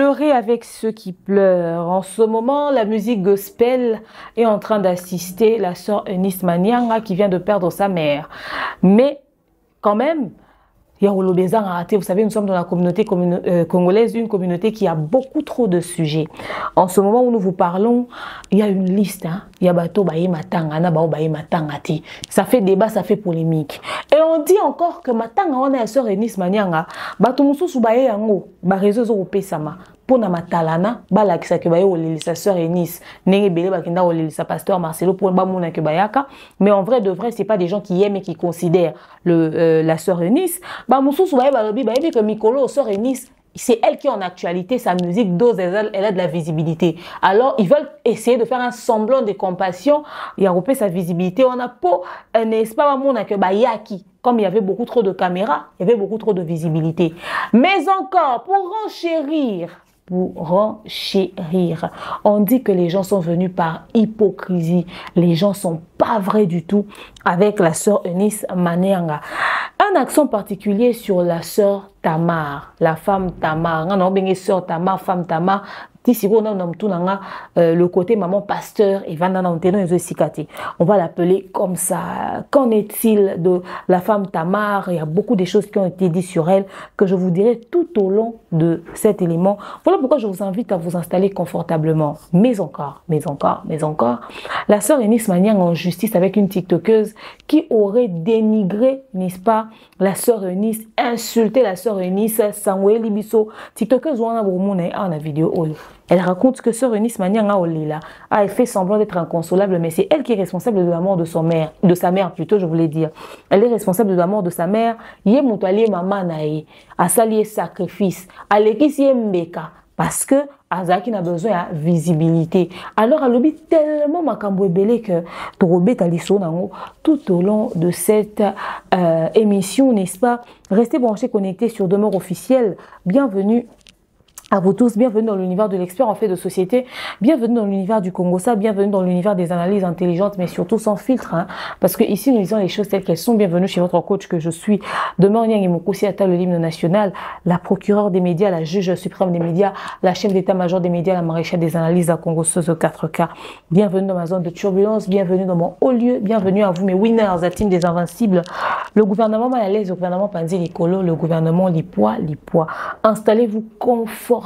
Pleurer avec ceux qui pleurent. En ce moment, la musique gospel est en train d'assister la sœur Eunice Manyanga qui vient de perdre sa mère. Mais quand même, il y a Olobeza raté. Vous savez, nous sommes dans la communauté congolaise, une communauté qui a beaucoup trop de sujets. En ce moment où nous vous parlons, il y a une liste. Il y a Bato Baye Matanga, Nabao Baye Matangati. Ça fait débat, ça fait polémique. Et on dit encore que Matanga, on a la sœur Eunice Manyanga. Bato Moussou Soubaye Yango, Barezo Europé Sama. Pour na matalana bala kisa ke baye olelisa sœur Eunice nenge belé bakinda olelisa pasteur Marcelo pour ba mona ke bayaka, mais en vrai de vrai c'est pas des gens qui aiment et qui considèrent la sœur Eunice. Ba mususu baye balobi baye que Mikolo sœur Eunice, c'est elle qui en actualité sa musique dose, elle a de la visibilité. Alors ils veulent essayer de faire un semblant de compassion et regrouper sa visibilité. On a pas n'est-ce pas mona ke bayaki. Comme il y avait beaucoup trop de caméras, il y avait beaucoup trop de visibilité. Mais encore pour renchérir. On dit que les gens sont venus par hypocrisie. Les gens sont pas vrais du tout avec la sœur Eunice Manyanga. Un accent particulier sur la sœur Tamar, la femme Tamar. On a bien sœur Tamar, femme Tamar. Le côté maman pasteur et on va l'appeler comme ça. Qu'en est-il de la femme Tamar? Il y a beaucoup de choses qui ont été dites sur elle que je vous dirai tout au long de cet élément. Voilà pourquoi je vous invite à vous installer confortablement. Mais encore, la sœur Eunice Manyanga en justice avec une tiktokeuse qui aurait dénigré, n'est-ce pas, la sœur Eunice, insulté la sœur Eunice, Sangwe Libiso, tiktokeuse ou en a vidéo. Elle raconte que sœur Eunice Manyanga Olila a fait semblant d'être inconsolable, mais c'est elle qui est responsable de la mort de sa mère plutôt, je voulais dire. Elle est responsable de la mort de sa mère. Yé moutalié maman nae, a salié sacrifice, a l'équisier mbeka, parce que Azaki n'a besoin de visibilité. Alors, elle a tellement makambo belé que tout au long de cette émission, n'est-ce pas? Restez branchés, connectés sur Demeure Officielle. Bienvenue à vous tous, bienvenue dans l'univers de l'expert en fait de société, bienvenue dans l'univers du Congo, bienvenue dans l'univers des analyses intelligentes, mais surtout sans filtre, parce que ici nous disons les choses telles qu'elles sont. Bienvenue chez votre coach que je suis, Demeure Nyangimokosi Ata, le hymne national, la procureure des médias, la juge suprême des médias, la chef d'état-major des médias, la maréchale des analyses à Congo Sozo 4K. Bienvenue dans ma zone de turbulence, bienvenue dans mon haut lieu, bienvenue à vous mes winners, la team des invincibles, le gouvernement Malalaise, le gouvernement Panzi Likolo, le gouvernement Lipois. Installez-vous confortablement,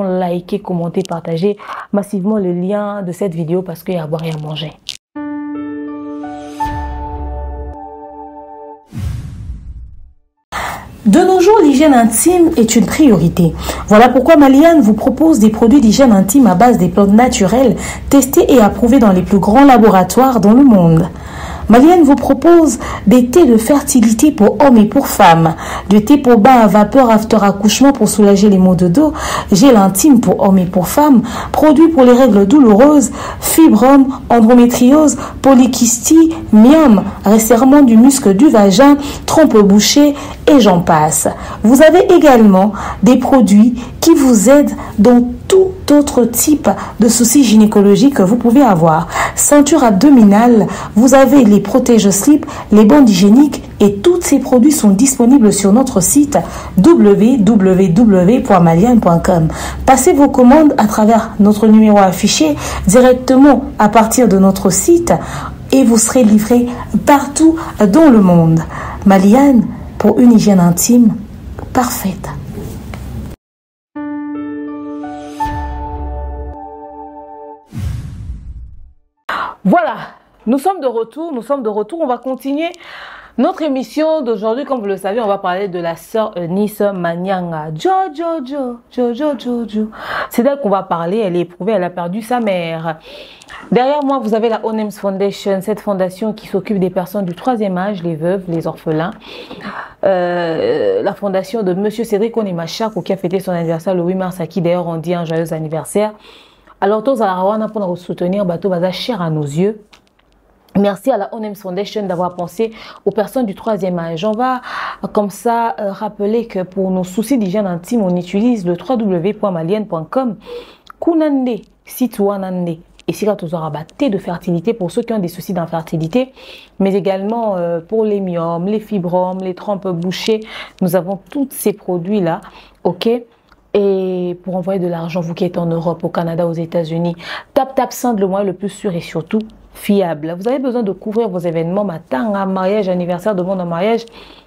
likez, commentez, partagez massivement le lien de cette vidéo parce qu'il y a à boire et à manger. De nos jours, l'hygiène intime est une priorité. Voilà pourquoi Maliane vous propose des produits d'hygiène intime à base des plantes naturelles testés et approuvés dans les plus grands laboratoires dans le monde. Maliane vous propose des thés de fertilité pour hommes et pour femmes, du thé pour bain à vapeur after accouchement pour soulager les maux de dos, gel intime pour hommes et pour femmes, produits pour les règles douloureuses, fibrome, endométriose, polykystie, myome, resserrement du muscle du vagin, trompe bouchée et j'en passe. Vous avez également des produits qui vous aident dans tout autre type de soucis gynécologiques que vous pouvez avoir. Ceinture abdominale, vous avez les protège-slip, les bandes hygiéniques et tous ces produits sont disponibles sur notre site www.maliane.com. Passez vos commandes à travers notre numéro affiché directement à partir de notre site et vous serez livré partout dans le monde. Maliane pour une hygiène intime parfaite. Voilà, nous sommes de retour, on va continuer notre émission d'aujourd'hui. Comme vous le savez, on va parler de la sœur Eunice Manyanga. Jo. C'est d'elle qu'on va parler, elle est éprouvée, elle a perdu sa mère. Derrière moi, vous avez la Onems Foundation, cette fondation qui s'occupe des personnes du 3e âge, les veuves, les orphelins. La fondation de Monsieur Cédric Onemachako qui a fêté son anniversaire le 8 mars, à qui d'ailleurs on dit un joyeux anniversaire. Alors, tous à la pour nous soutenir, bateau baza cher à nos yeux. Merci à la Onems Foundation d'avoir pensé aux personnes du 3e âge. On va comme ça rappeler que pour nos soucis d'hygiène intime, on utilise le www.maliane.com. Kunande, Situanande. Et si là, tu auras thé de fertilité pour ceux qui ont des soucis d'infertilité, mais également pour les myomes, les fibromes, les trompes bouchées. Nous avons tous ces produits-là, ok? Et pour envoyer de l'argent, vous qui êtes en Europe, au Canada, aux États-Unis, tap Send, le moyen le plus sûr et surtout fiable. Vous avez besoin de couvrir vos événements, matin, mariage, anniversaire, demande en mariage.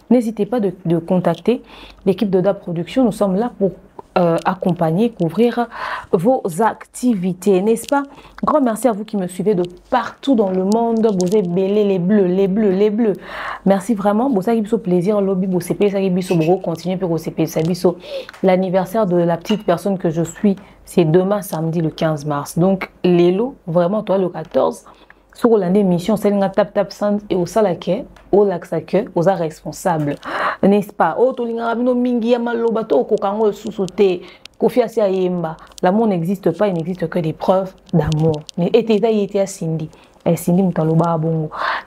N'hésitez pas de contacter l'équipe de DAP Production. Nous sommes là pour accompagner, couvrir vos activités, n'est-ce pas? Grand merci à vous qui me suivez de partout dans le monde. Vous êtes belés, les bleus, les bleus, les bleus. Merci vraiment. Vous avez plaisir, lobby, vous savez, continuez pour vous l'anniversaire de la petite personne que je suis, c'est demain, samedi, le 15 mars. Donc, Lélo, vraiment, toi, le 14, sur l'année émission, c'est une tap Send et au salake, au laxake, aux responsables. N'est-ce pas? L'amour n'existe pas, il n'existe que des preuves d'amour.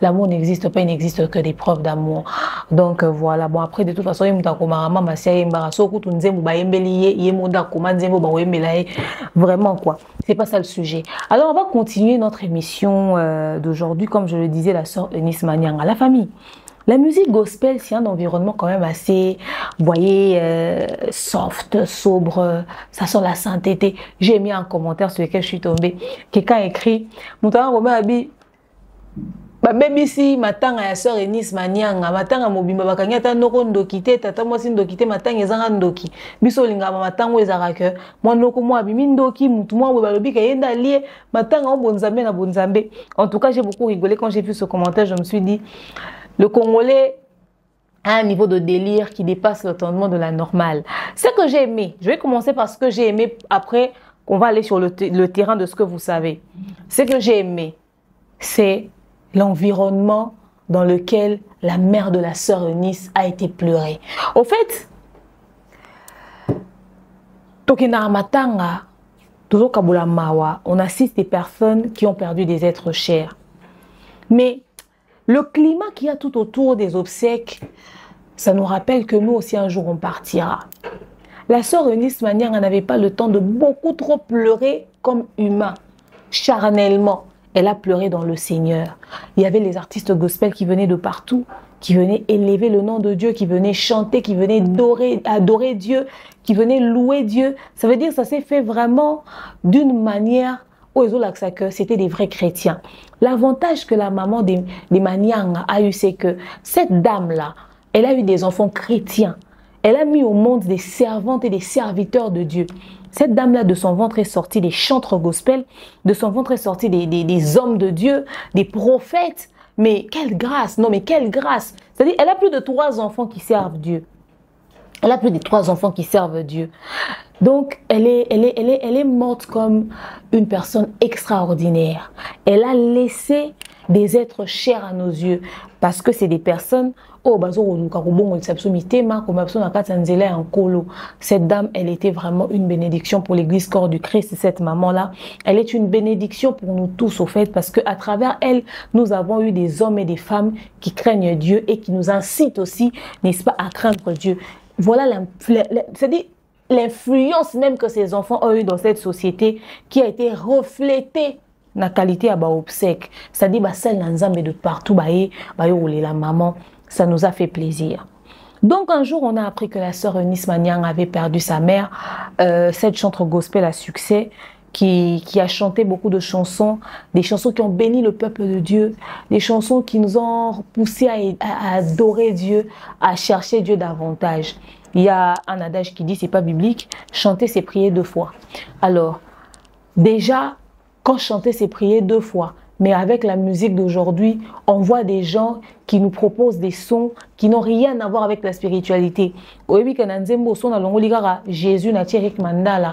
L'amour n'existe pas, il n'existe que des preuves d'amour. Donc voilà, bon après de toute façon, vraiment quoi, c'est pas ça le sujet. Alors on va continuer notre émission d'aujourd'hui, comme je le disais, la sœur Eunice Manyanga, la famille. La musique gospel, c'est un environnement quand même assez, vous voyez, soft, sobre, ça sent la sainteté. J'ai mis un commentaire sur lequel je suis tombée. Quelqu'un a écrit, même ici, matin à la sœur Eunice Manyanga, matin à Mobimba Bakanyata Noko Ndokite, Tata Mwasi Ndokite, matin à Ndoki. Biso Linga, matin où Zarake, moi Noko Moi Bimindoki, Moutouma, Webalobi, Kayenda Lié, matin à Bonzambe, na Bonzambe. En tout cas, j'ai beaucoup rigolé quand j'ai vu ce commentaire, je me suis dit, le Congolais a un niveau de délire qui dépasse l'entendement de la normale. Ce que j'ai aimé, je vais commencer par ce que j'ai aimé, après on va aller sur le terrain de ce que vous savez. Ce que j'ai aimé, c'est l'environnement dans lequel la mère de la sœur Eunice a été pleurée. Au fait, on assiste des personnes qui ont perdu des êtres chers. Mais le climat qu'il y a tout autour des obsèques, ça nous rappelle que nous aussi un jour on partira. La sœur Eunice Manyanga n'avait pas le temps de beaucoup trop pleurer comme humain, charnellement. Elle a pleuré dans le Seigneur. Il y avait les artistes gospel qui venaient de partout, qui venaient élever le nom de Dieu, qui venaient chanter, qui venaient adorer Dieu, qui venaient louer Dieu. Ça veut dire que ça s'est fait vraiment d'une manière où c'était des vrais chrétiens. L'avantage que la maman des Manyanga a eu, c'est que cette dame-là, elle a eu des enfants chrétiens. Elle a mis au monde des servantes et des serviteurs de Dieu. Cette dame-là, de son ventre est sortie des chantres gospel, de son ventre est sorti des hommes de Dieu, des prophètes. Mais quelle grâce, non mais quelle grâce. C'est-à-dire, elle a plus de 3 enfants qui servent Dieu. Elle a plus de 3 enfants qui servent Dieu. Donc, elle est morte comme une personne extraordinaire. Elle a laissé des êtres chers à nos yeux parce que c'est des personnes. Cette dame, elle était vraiment une bénédiction pour l'église Corps du Christ. Cette maman-là, elle est une bénédiction pour nous tous au fait parce que à travers elle, nous avons eu des hommes et des femmes qui craignent Dieu et qui nous incitent aussi, n'est-ce pas, à craindre Dieu. Voilà, c'est-à-dire l'influence même que ces enfants ont eu dans cette société qui a été reflétée dans la qualité à obsèque. C'est-à-dire celle d'Anzambe de partout, la maman, ça nous a fait plaisir. Donc un jour, on a appris que la sœur Eunice Manyanga avait perdu sa mère, cette chanteuse gospel à succès, qui a chanté beaucoup de chansons, des chansons qui ont béni le peuple de Dieu, des chansons qui nous ont poussé à adorer Dieu, à chercher Dieu davantage. Il y a un adage qui dit, c'est pas biblique, chanter c'est prier 2 fois. Alors, déjà, quand chanter c'est prier 2 fois, mais avec la musique d'aujourd'hui, on voit des gens qui nous proposent des sons qui n'ont rien à voir avec la spiritualité. Jésus n'a tiré mandala,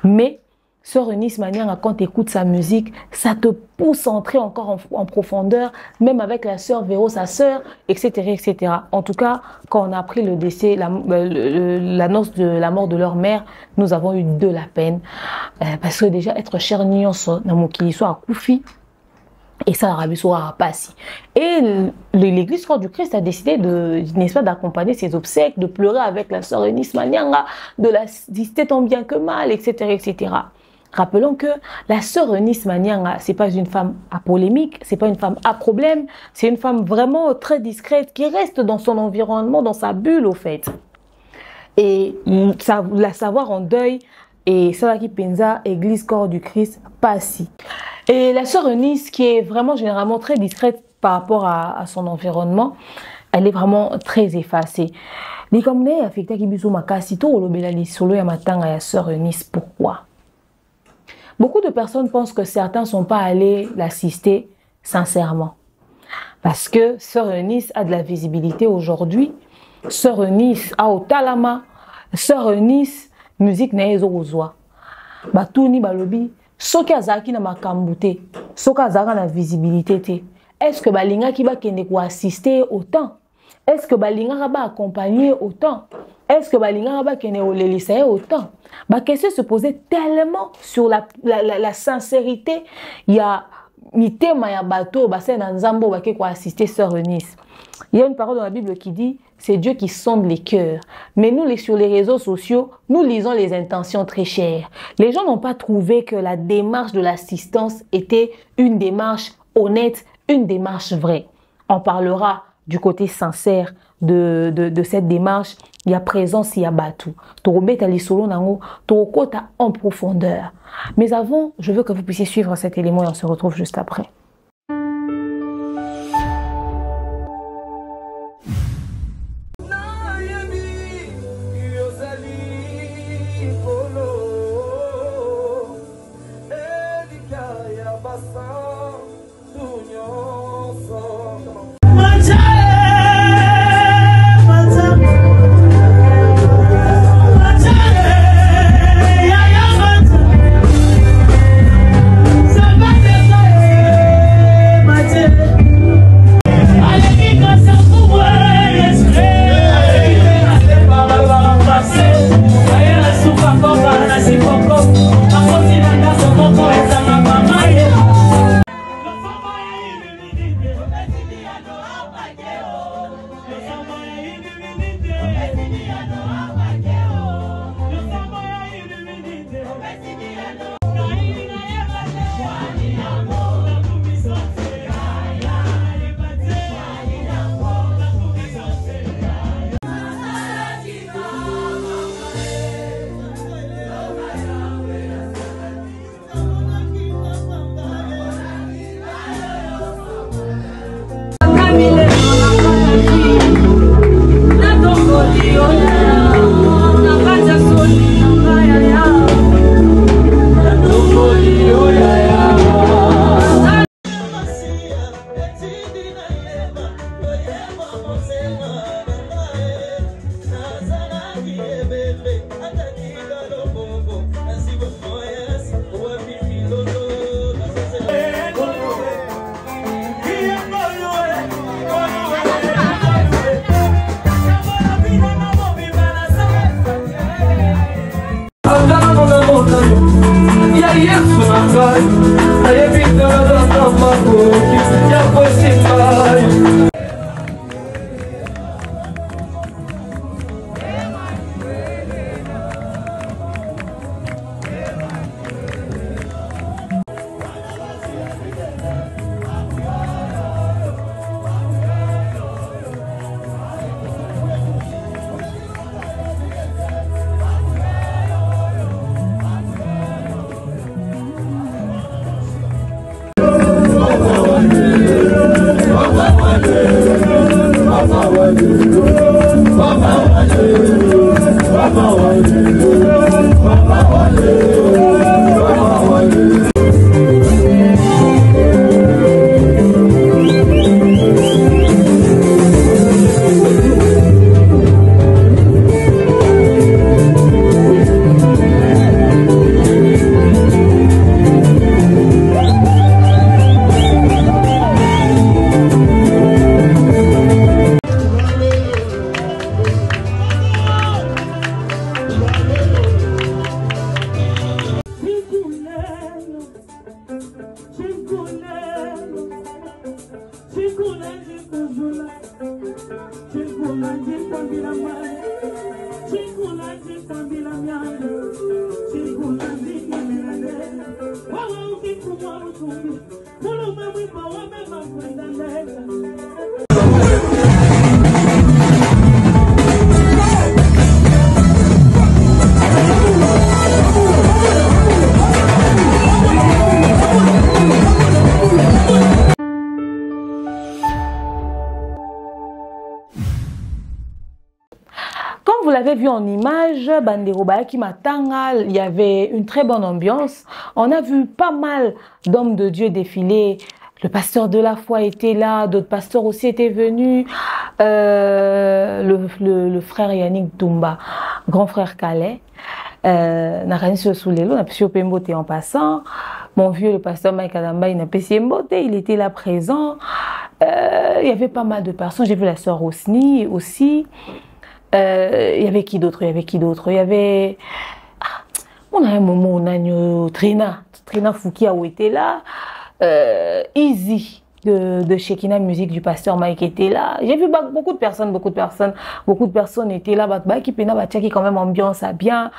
mais sœur Eunice Manyanga, quand tu écoutes sa musique, ça te pousse à entrer encore en profondeur, même avec la sœur Véro, sa sœur, etc., etc. En tout cas, quand on a appris le décès, l'annonce de la mort de leur mère, nous avons eu de la peine. Parce que déjà, être cher nyonso, dans mon qui soit à Koufi, et ça, Arabi soit Passi. Et l'église Corps du Christ a décidé n'est-ce pas, d'accompagner ses obsèques, de pleurer avec la sœur Eunice Manyanga, de l'assister tant bien que mal, etc., etc. Rappelons que la sœur Eunice Manyanga, c'est pas une femme à polémique, c'est pas une femme à problème, c'est une femme vraiment très discrète qui reste dans son environnement, dans sa bulle au fait. et la savoir en deuil et ça qui pensa église corps du Christ pas si. Et la sœur Eunice qui est vraiment généralement très discrète par rapport à son environnement, elle est vraiment très effacée. Les comme affecté qui biso makasi to olobela li solo ya matanga ya sœur Eunice. Pourquoi? Beaucoup de personnes pensent que certains sont pas allés l'assister sincèrement. Parce que sœur Eunice a de la visibilité aujourd'hui. Sœur Eunice a au talama. Sœur Eunice musique na ezozwa. Batuni balobi soki azaki na makambute, soki azaka na visibilité te. Est-ce que balinga ki ba kende ko assister autant? Est-ce que balinga ba accompagner autant? Est-ce que balinga ba kende olelisa autant? Ma question se posait tellement sur la sincérité. Il y a ni thème ya bateau basé dans Nzambo bake ko assister sœur Eunice. Il y a une parole dans la Bible qui dit c'est Dieu qui sonde les cœurs. Mais nous, sur les réseaux sociaux, nous lisons les intentions très chères. Les gens n'ont pas trouvé que la démarche de l'assistance était une démarche honnête, une démarche vraie. On parlera du côté sincère de cette démarche. Il y a présence, il y a batou. En profondeur. Mais avant, je veux que vous puissiez suivre cet élément et on se retrouve juste après. l'avez vu en image, Bandero Bayaki Matanga, il y avait une très bonne ambiance. On a vu pas mal d'hommes de Dieu défiler. Le pasteur de la foi était là, d'autres pasteurs aussi étaient venus. Le frère Yannick Toumba, grand frère Calais. Naranis Soulelo, n'a pu Pembote en passant. Mon vieux, le pasteur Mike Adamba, il n'a pas il était là présent. Il y avait pas mal de personnes. J'ai vu la sœur Osni aussi. Il y avait qui d'autre? Il y avait... on a un moment où on a eu Trina Foukia où était là. Easy de Shekina Musique du pasteur Mike était là. J'ai vu beaucoup de personnes étaient là. Qui pena qui quand même ambiance à bien,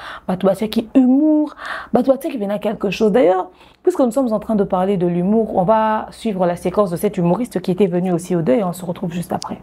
qui humour, qui pena quelque chose. D'ailleurs, puisque nous sommes en train de parler de l'humour, on va suivre la séquence de cet humoriste qui était venu aussi au deuil et on se retrouve juste après.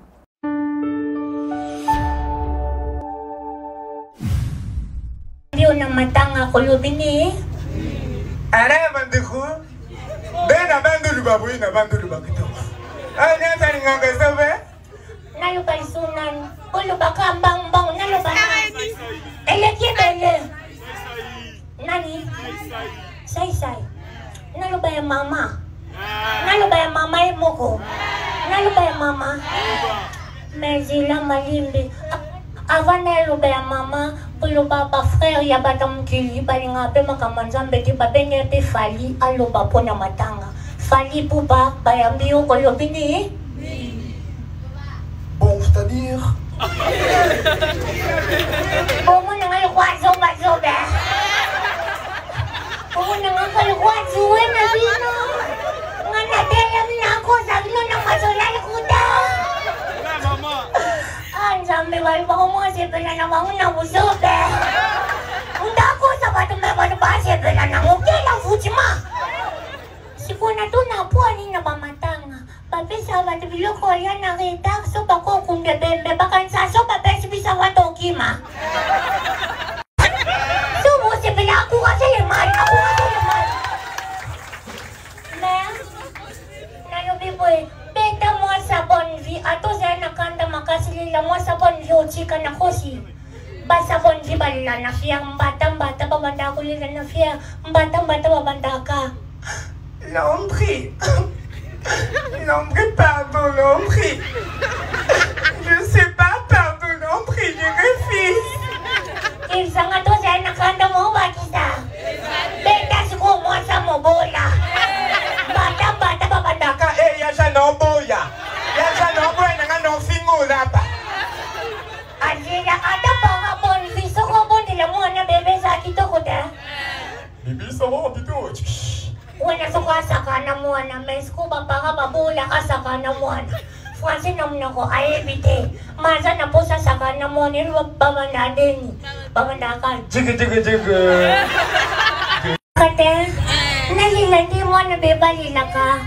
Avant maman, pour le papa frère, il y a badam qui balinga pe makamanzambe ti babenya pe fali alo bapona matanga. Fali poupa bayambio kolobini. Bon, c'est-à-dire Bon, mon ngal kwazo bazobe. Bon, mon ngal kwazo na bino. Ngana tele mina ko sa bino na mazola kuda. Anjambe wal ba mo se pela na ba una busobe. Unda ko sa ba tume ba ba se pela na mo kela futima. Sikuna tu na puani na ba matanga. Papesa ba de biloko ya na reta so ba ko kunde bembe ba kan sa so ba pesi bisa wa tokima. So mo se pela ku ka se mal aku ka se mal. Mère, na yo biboy. Beta mo sa bonne vie, ato sa nakanda makasilila mo sa bonne vie, chika na kosi. Ba sa bonne vie balila na fiya, mbata babanda ko lila na fiya, mbata babanda ka. L'Ombrie. L'Ombrie, pardon, l'Ombrie. Je sais pas, pardon, l'Ombrie, je refuse. Ilsa nga to sa nakanda mo ba kita? Beta si ko mo sa mo bola. Mbata babanda ka. Yasha no boya na no fingo lapa. Ajira ata pa bon viso ko bon dila mo na bebe sa kito ko da. Bibi sa mo bito. Wala sa kasaka na mo na mes ko ba para babula kasaka na mo na. Fransi nam na ko ay bite. Masa na po sa saka na mo ni babanda din. Babanda ka. Jiga. Kate, nalilandi mo na bebalila ka.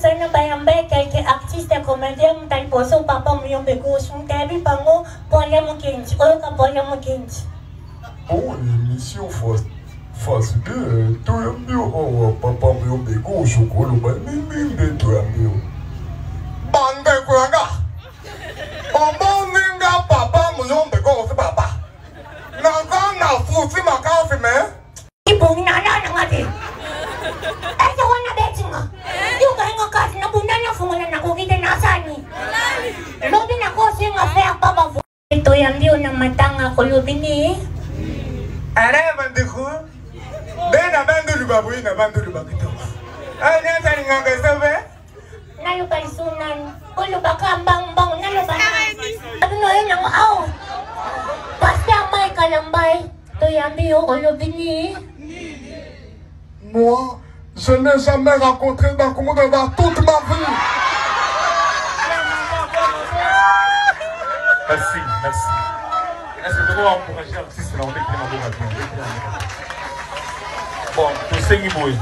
Na bayambay kay artiste comédien tal poso papa mo yung begos mo tabi pango pola mo kinch o ka pola mo kinch. Bon, l'émission face de toi mio papa mo yung begos ko lo ba nini de toi mio. Bande ko nga. Ninga papa mo yung begos papa. Na futi makafi me. Ibong na ngati. Ay sa wana betting nga. Yung kaya nga kasi nabunda na fungulan ako kita nasani. Lobi na ko siya nga fair papa. Ito yung view ng matanga ko lubini. Arrête bandiku. Bena bandu lubabuy na bandu lubakito. Ay nasa nga kasabe. Nalupalisunan. Ulubaka bang nalupanan. Ano yun ang aw. Basta may kalambay. Ito yung view ko lubini. Moi, je n'ai jamais rencontré Bakumu dans toute ma vie. Merci. Est-ce que vous pouvez encourager l'artiste là, on est vraiment bon. Bon, tout ce qui bouille.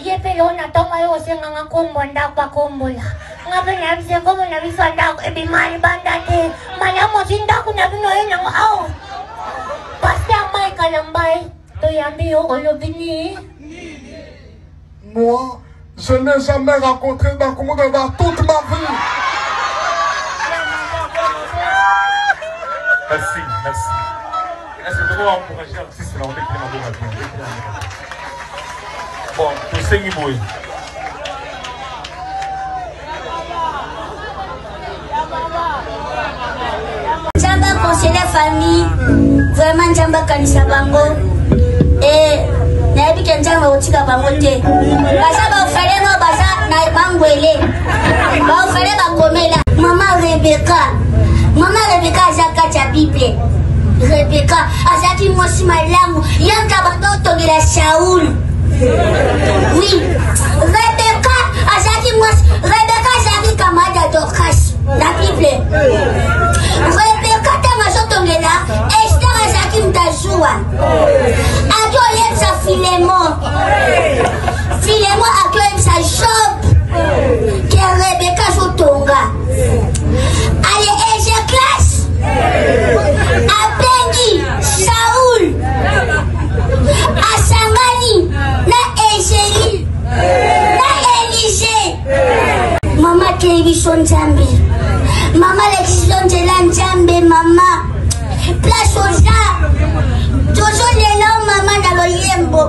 Ye pelona tonga yo senga ngakombo ndakwa kombola ngabe nabise komo nabisa ndako ebi mali bandate malamo sindaku nabino ena ngao Pasteur Michael Mbaye to yambi yo kolobini. Moi, je n'ai jamais rencontré Bakumura dans toute ma vie. Merci, merci. Est-ce que vous encourager l'artiste là, on est bon, tout ce qui bouille. Jamba conseiller famille, vraiment jamba kanisa bango. Et nabi kenjamba utika bango te. Basa ba ufale no basa na bangwele. Ba ufale ba komela. Mama Rebecca azaka cha Bible. Rebecca azaki mosi malamu yanga bato tongela Shaul. Oui, Rebecca azaki kamada Dorcas, la Bible. Rebecca tamasotongela Esther azaki mtazua. Akyo yemsa Filemon akyo yemsa Job. Que Rebecca sotonga. Allez, Ézéchias abengi Saoul asangani na Égélie na Élisée. Mama télévision Nzambe, mama l'église de la Nzambe, mama place aux arts toujours les langues mama dans le limbo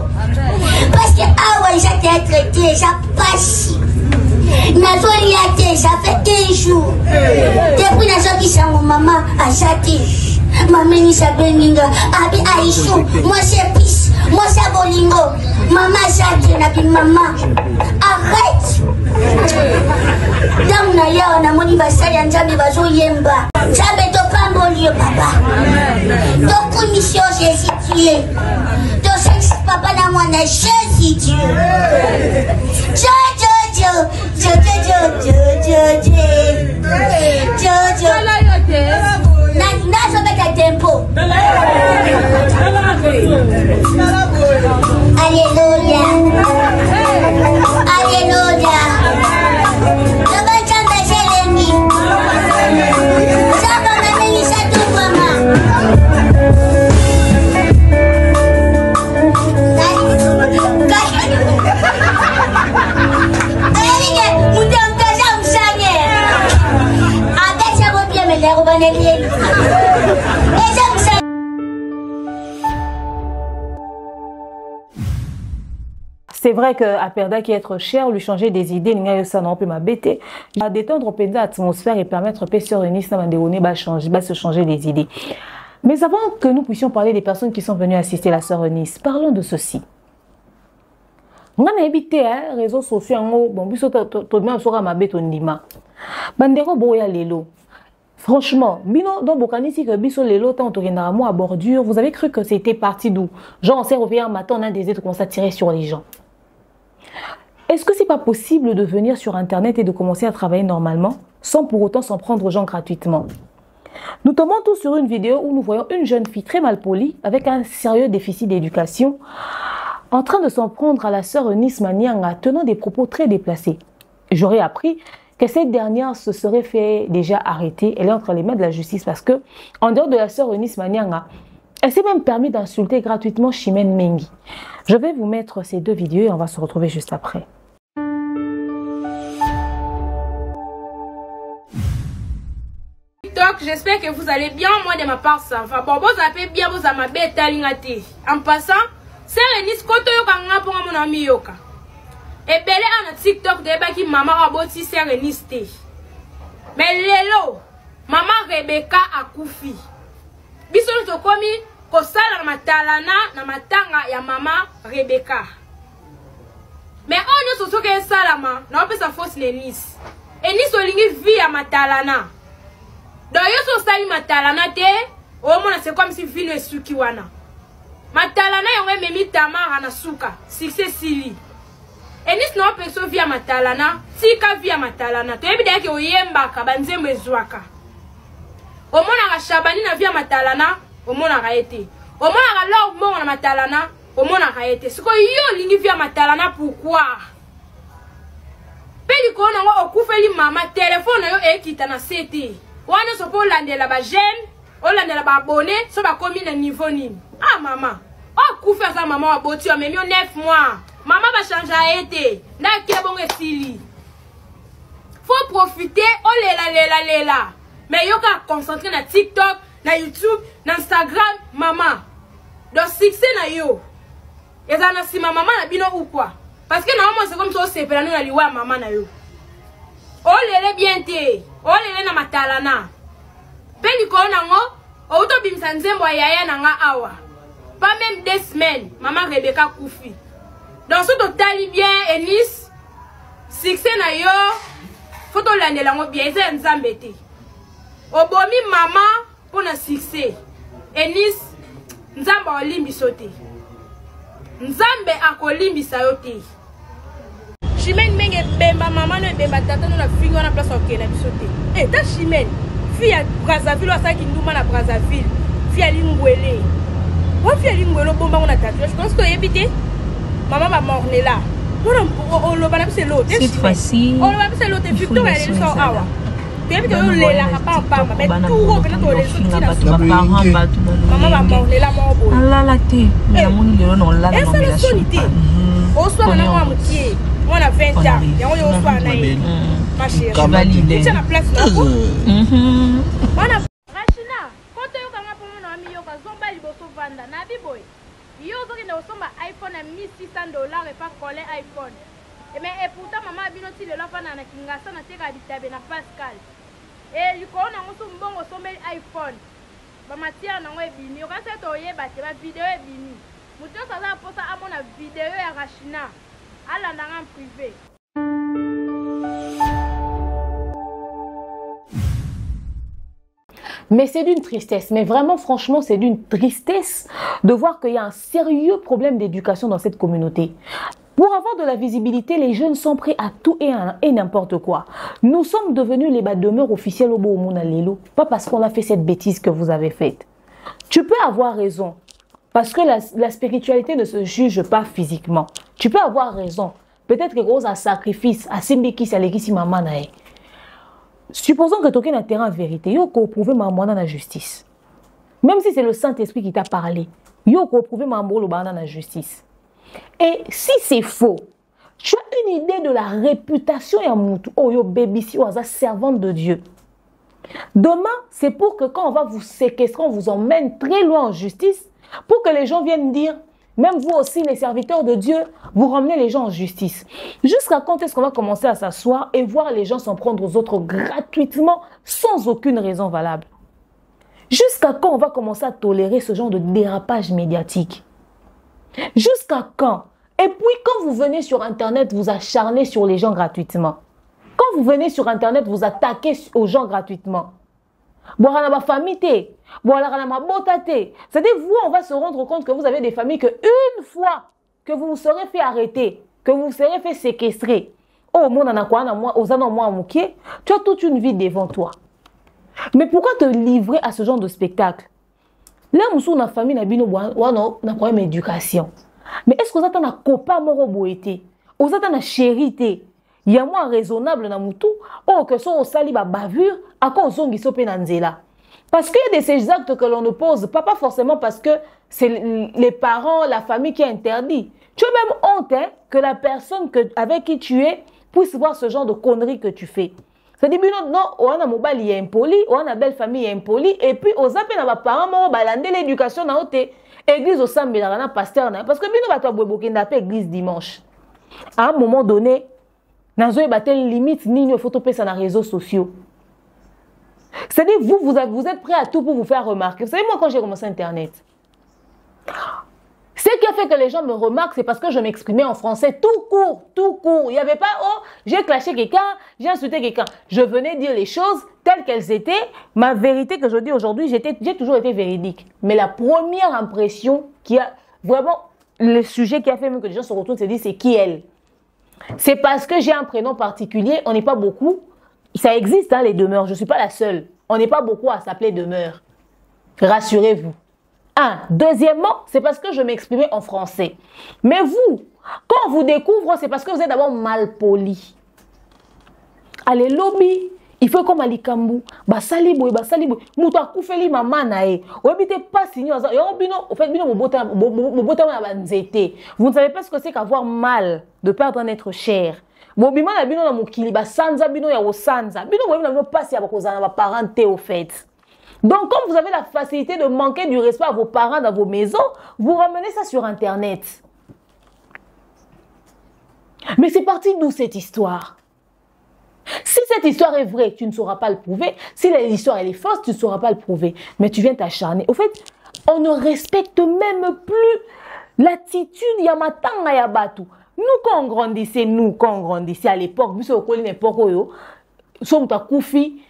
parce que awa j'ai été traité j'ai passé ça fait 15 jours depuis que maman a châté maman ni sabenga abi aisho moi c'est pis moi c'est bolingo maman châté na bi maman arrête dans na ya na moni basali Nzambe bazo yemba Nzambe to pambolio papa to commission Jésus Dieu to sexe papa na mwana Jésus Dieu Alléluia. Alléluia. C'est vrai que Aperda qui est être cher, lui changer des idées, ça non peut m'abêter. À détendre l'atmosphère et permettre aux sur Eunice de se changer des idées. Mais avant que nous puissions parler des personnes qui sont venues assister la sœur Eunice, parlons de ceci. On a évité réseaux sociaux, bon, biso to bien sera m'abêter ndima. Bandero boya lelo. Franchement, bino dans Bokanisi que biso lelo tant à bordure, vous avez cru que c'était parti d'où? Genre on s'est réveillé un matin, on a des aides commencent à tirer sur les gens. Est-ce que c'est pas possible de venir sur internet et de commencer à travailler normalement sans pour autant s'en prendre aux gens gratuitement? Nous tombons tous sur une vidéo où nous voyons une jeune fille très mal polie avec un sérieux déficit d'éducation en train de s'en prendre à la sœur Eunice Manyanga tenant des propos très déplacés. J'aurais appris que cette dernière se serait fait déjà arrêter. Elle est entre les mains de la justice parce que, en dehors de la sœur Eunice Manyanga, elle s'est même permis d'insulter gratuitement Chimène Mengi. Je vais vous mettre ces deux vidéos et on va se retrouver juste après. TikTok, j'espère que vous allez bien. Moi, de ma part, ça va. Bon, vous avez bien, vous avez ma bête à l'ingati. En passant, c'est Eunice Koto Yoka pour mon ami Yoka. Et belé en TikTok, de qui maman a boti c'est Eunice T. Mais lelo, maman Rebecca a koufi. Bisous to komi, kosala na matalana, na matanga ya maman Rebecca. Mais on ne se souvient salama, na opé sa fausse Eunice. Eunice olingi vie à matalana. Donc yo so sali matalana te, au moins c'est comme si vie ne suki wana. Matalana yongwe memi tamara na suka, succès sili. Enis no peso via matalana, tika via matalana. To yebi deke oyemba ka banzembo ezwaka. Omona ka Shabani na via matalana, omona ka ete. Omona ka lo mo na matalana, omona ka ete. Siko yo lingi via matalana pourquoi? Peli ko na ngo okufeli mama téléphone yo ekita na seti. Wana so po landela ba jeune, o landela ba abonné, so ba komi na niveau nini. Ah mama, okufa sa mama wa boti o memi 9 mois. Maman va changer à été. N'a qu'à bon esili. Faut profiter. Oh lela. Mais yo ka concentrer na TikTok, na YouTube, na Instagram, maman. Donc succès na yo. Et ça na si maman na bino ou quoi? Parce que normalement c'est comme ça c'est pela nous na liwa maman na yo. Oh lele bien te. Oh lele na matalana. Peli ko na ngo, o to bimsa nzembo yaya na nga awa. Pas même 2 semaines, maman Rebecca Koufi. Dans ce total bien Enis succès na yo photo landela ngo bien c'est nzambe te obomi maman pour na succès Enis nzambe olimbi sote nzambe akolimbisa yo te Chimène menge bemba maman no bemba tata no na fingo na place okena bisote ta Chimène fille à Brazzaville asa ki nduma na Brazzaville fille à Lingwele wa fille à Lingwele bomba ngona tata je pense que éviter maman va morner là. Cette fois-ci, Victor elle est sur awa. Depuis que le la pas mais tout au peine maman va morner là mon beau. Allah la té. Ya moni le non là non la sonité. Au soir on a moi moitié. On a 20 ans. Et on est au soir na. Ma chérie. Validé. Tu as la place là. Voilà. Rachina, quand tu as pour mon ami yo ka zomba liboso vanda na biboy. Yo zoki na osomba iPhone à $1,600 et pas coller iPhone. Et pourtant maman bino ti le lafa na kingasa na teka bitabe na Pascal. Et you ko na ngoso mbongo sombe iPhone. Ba matia na ngwe bini. Yo ka se to yeba te ba video e bini. Muto sa za posa amona video ya Rachina. Ala na en privé. Mais c'est d'une tristesse, mais vraiment franchement c'est d'une tristesse de voir qu'il y a un sérieux problème d'éducation dans cette communauté. Pour avoir de la visibilité, les jeunes sont prêts à tout et n'importe quoi. Nous sommes devenus les bas demeures officiels au Boumona Lelo, pas parce qu'on a fait cette bêtise que vous avez faite. Tu peux avoir raison, parce que la spiritualité ne se juge pas physiquement. Tu peux avoir raison. Peut-être que gros un sacrifice, à Simbiki, Salekisi, Mamanae. Supposons que tu aies un terrain de vérité, tu peux prouver la justice. Même si c'est le Saint-Esprit qui t'a parlé, tu peux prouver la justice. Et si c'est faux, tu as une idée de la réputation et un baby si servante de Dieu. Demain, c'est pour que quand on va vous séquestrer, on vous emmène très loin en justice, pour que les gens viennent dire, même vous aussi, les serviteurs de Dieu, vous ramenez les gens en justice. Jusqu'à quand est-ce qu'on va commencer à s'asseoir et voir les gens s'en prendre aux autres gratuitement, sans aucune raison valable? Jusqu'à quand on va commencer à tolérer ce genre de dérapage médiatique? Jusqu'à quand? Et puis quand vous venez sur Internet, vous acharnez sur les gens gratuitement. Quand vous venez sur Internet, vous attaquez aux gens gratuitement. C'est-à-dire, vous, on va se rendre compte que vous avez des familles que une fois que vous vous serez fait arrêter, que vous vous serez fait séquestrer, tu as toute une vie devant toi. Mais pourquoi te livrer à ce genre de spectacle? Là, nous sommes dans la famille, nous avons une éducation. Mais est-ce que vous avez un copain moroboété? Vous avez un chérité? Il y a moins raisonnable dans mutu oh que son sali ba bavure à cause zongi sopenanzela. Parce qu'il y a ces actes que l'on ne pose pas forcément parce que c'est les parents, la famille qui a interdit. Tu as même honte hein, que la personne avec qui tu es puisse voir ce genre de conneries que tu fais. C'est-à-dire non, on a mobile il est impoli, on a belle famille impoli et puis aux appels à parents mo balande l'éducation dans haute église au sambela na pasteur na parce que bino ba to bobokinda pe église dimanche. À un moment donné Nazoé batel limite ni ne photo sur les réseaux sociaux. C'est-à-dire vous êtes prêts à tout pour vous faire remarquer. Vous savez moi quand j'ai commencé Internet, ce qui a fait que les gens me remarquent, c'est parce que je m'exprimais en français tout court. Il n'y avait pas oh j'ai clashé quelqu'un, j'ai insulté quelqu'un. Je venais dire les choses telles qu'elles étaient. Ma vérité que je dis aujourd'hui, j'ai toujours été véridique. Mais la première impression qui a vraiment le sujet qui a fait même que les gens se retournent se disent c'est qui elle. C'est parce que j'ai un prénom particulier, on n'est pas beaucoup. Ça existe, hein, les demeures, je ne suis pas la seule. On n'est pas beaucoup à s'appeler demeure. Rassurez-vous. Un. Deuxièmement, c'est parce que je m'exprimais en français. Mais vous, quand on vous découvre, c'est parce que vous êtes d'abord mal poli. Allez, lobby, il faut comme Ali Kambu. Basali boy. Mouta koufeli maman nae. Ouébite pas signé. Au fait, vous ne savez pas ce que c'est qu'avoir mal, de perdre un être cher. Bobima na bino na mokili basanza bino ya osanza. Bino boyina bino passe ya bakozana ba parenté au fait. Donc comme vous avez la facilité de manquer du respect à vos parents dans vos maisons, vous ramenez ça sur internet. Mais c'est parti d'où cette histoire? Si cette histoire est vraie, tu ne sauras pas le prouver. Si l'histoire elle est fausse, tu ne sauras pas le prouver. Mais tu viens t'acharner. Au fait, on ne respecte même plus l'attitude yamatanga yabatu. Nous, quand on grandissait à l'époque, vu que l'époque, sommes à Koufi,